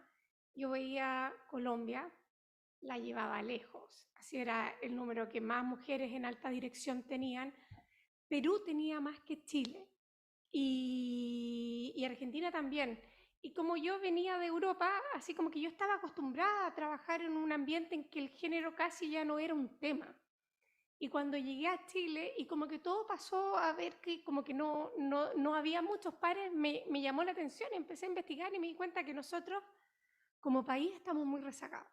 yo veía Colombia, la llevaba lejos, así era el número que más mujeres en alta dirección tenían. Perú tenía más que Chile y Argentina también. Y como yo venía de Europa, así como que yo estaba acostumbrada a trabajar en un ambiente en que el género casi ya no era un tema. Y cuando llegué a Chile y como que todo pasó a ver que como que no había muchos pares, me llamó la atención, empecé a investigar y me di cuenta que nosotros como país estamos muy rezagados.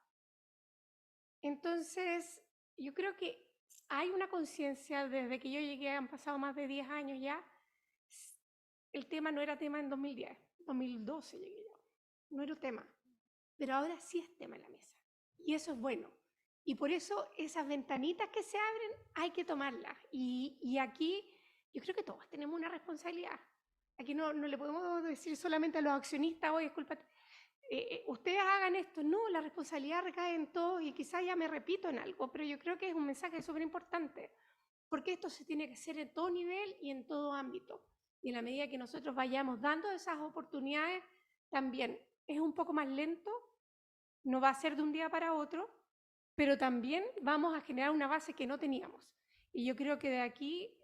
Entonces, yo creo que hay una conciencia desde que yo llegué, han pasado más de 10 años ya, el tema no era tema en 2010, 2012 llegué yo, no era tema, pero ahora sí es tema en la mesa y eso es bueno. Y por eso esas ventanitas que se abren hay que tomarlas. Y aquí yo creo que todos tenemos una responsabilidad. Aquí no le podemos decir solamente a los accionistas, oye, disculpa, ustedes hagan esto. No, la responsabilidad recae en todos y quizás ya me repito en algo, pero yo creo que es un mensaje súper importante, porque esto se tiene que hacer en todo nivel y en todo ámbito. Y en la medida que nosotros vayamos dando esas oportunidades, también es un poco más lento, no va a ser de un día para otro, pero también vamos a generar una base que no teníamos. Y yo creo que de aquí,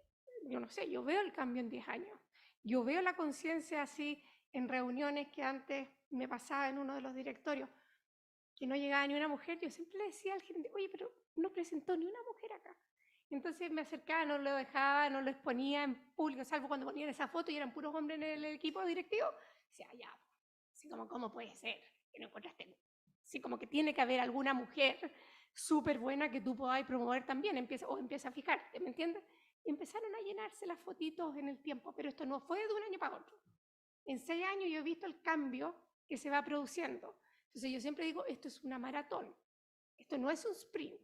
yo no sé, yo veo el cambio en 10 años. Yo veo la conciencia así en reuniones que antes me pasaba en uno de los directorios, que no llegaba ni una mujer. Yo siempre le decía al gerente, oye, pero no presentó ni una mujer acá. Entonces me acercaba, no lo dejaba, no lo exponía en público, salvo cuando ponían esa foto y eran puros hombres en el equipo directivo. Decía, ya, así como, ¿cómo puede ser que no encontraste? Así como que tiene que haber alguna mujer súper buena que tú podáis promover también, empieza a fijarte, ¿me entiendes? Y empezaron a llenarse las fotitos en el tiempo, pero esto no fue de un año para otro. En 6 años yo he visto el cambio que se va produciendo. Entonces yo siempre digo, esto es una maratón, esto no es un sprint,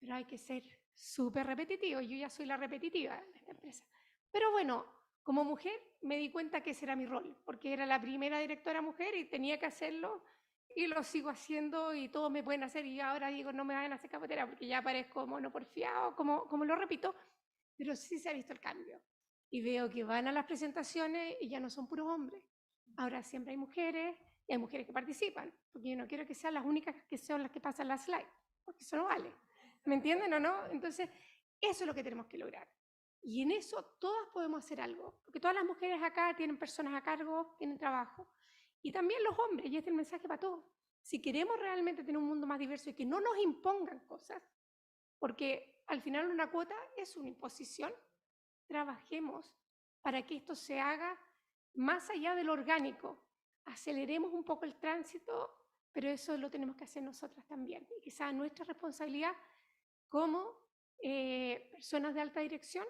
pero hay que ser súper repetitivo. Yo ya soy la repetitiva de esta empresa. Pero bueno, como mujer me di cuenta que ese era mi rol, porque era la primera directora mujer y tenía que hacerlo y lo sigo haciendo y todos me pueden hacer y ahora digo no me van a hacer cafetera porque ya parezco monoporfiado, como lo repito, pero sí se ha visto el cambio. Y veo que van a las presentaciones y ya no son puros hombres. Ahora siempre hay mujeres y hay mujeres que participan, porque yo no quiero que sean las únicas que son las que pasan la slide, porque eso no vale. ¿Me entienden o no? Entonces, eso es lo que tenemos que lograr. Y en eso todas podemos hacer algo, porque todas las mujeres acá tienen personas a cargo, tienen trabajo, y también los hombres, y este es el mensaje para todos. Si queremos realmente tener un mundo más diverso y que no nos impongan cosas, porque al final una cuota es una imposición, trabajemos para que esto se haga más allá de lo orgánico. Aceleremos un poco el tránsito, pero eso lo tenemos que hacer nosotras también. Y quizás nuestra responsabilidad como personas de alta dirección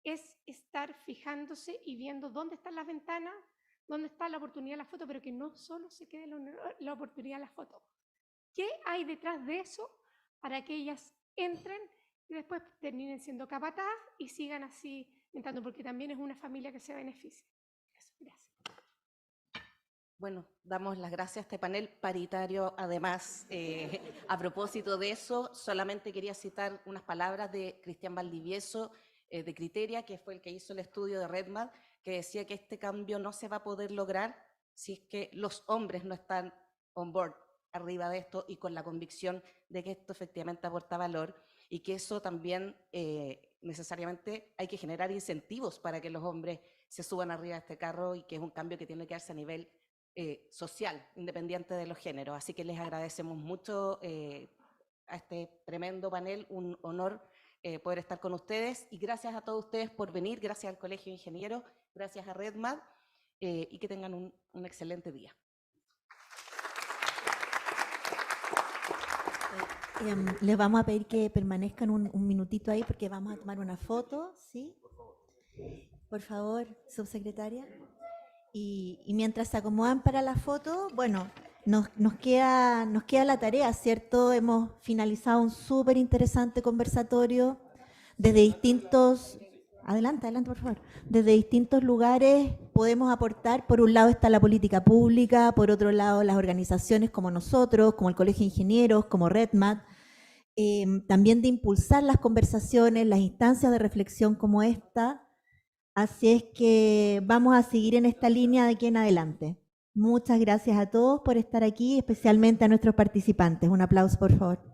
es estar fijándose y viendo dónde están las ventanas, dónde está la oportunidad de la foto, pero que no solo se quede la oportunidad de la foto. ¿Qué hay detrás de eso para que ellas entren y después terminen siendo capataz y sigan así entrando? Porque también es una familia que se beneficia. Eso, gracias. Bueno, damos las gracias a este panel paritario. Además, a propósito de eso, solamente quería citar unas palabras de Cristian Valdivieso, de Criteria, que fue el que hizo el estudio de RedMat, que decía que este cambio no se va a poder lograr si es que los hombres no están on board, arriba de esto, y con la convicción de que esto efectivamente aporta valor, y que eso también necesariamente hay que generar incentivos para que los hombres se suban arriba de este carro, y que es un cambio que tiene que darse a nivel social, independiente de los géneros. Así que les agradecemos mucho a este tremendo panel, un honor poder estar con ustedes, y gracias a todos ustedes por venir, gracias al Colegio de Ingenieros, gracias a RedMat, y que tengan un excelente día. Les vamos a pedir que permanezcan un minutito ahí porque vamos a tomar una foto, ¿sí? Por favor, subsecretaria. Y mientras se acomodan para la foto, bueno, nos queda la tarea, ¿cierto? Hemos finalizado un súper interesante conversatorio desde distintos... Adelante, por favor. Desde distintos lugares podemos aportar. Por un lado está la política pública, por otro lado las organizaciones como nosotros, como el Colegio de Ingenieros, como RedMat, también de impulsar las conversaciones, las instancias de reflexión como esta. Así es que vamos a seguir en esta línea de aquí en adelante. Muchas gracias a todos por estar aquí, especialmente a nuestros participantes. Un aplauso, por favor.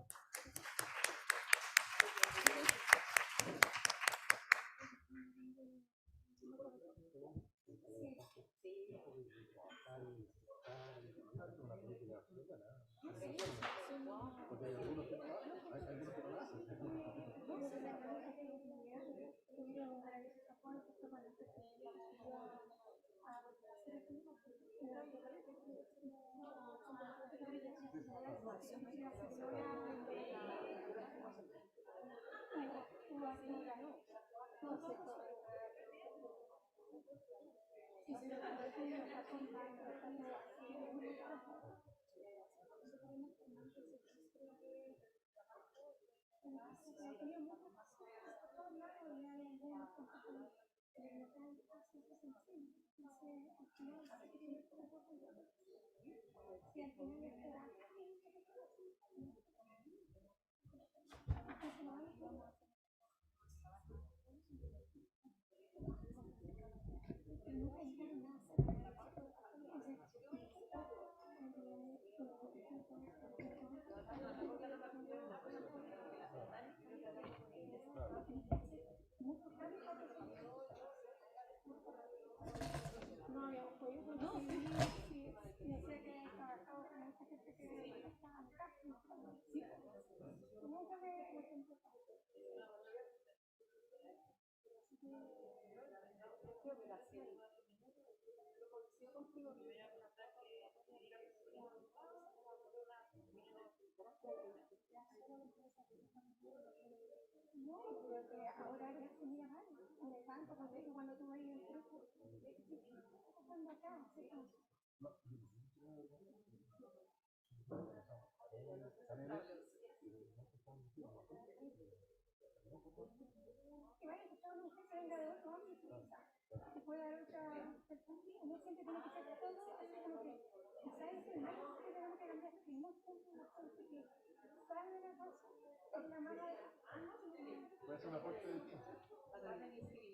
Puede ser un aporte de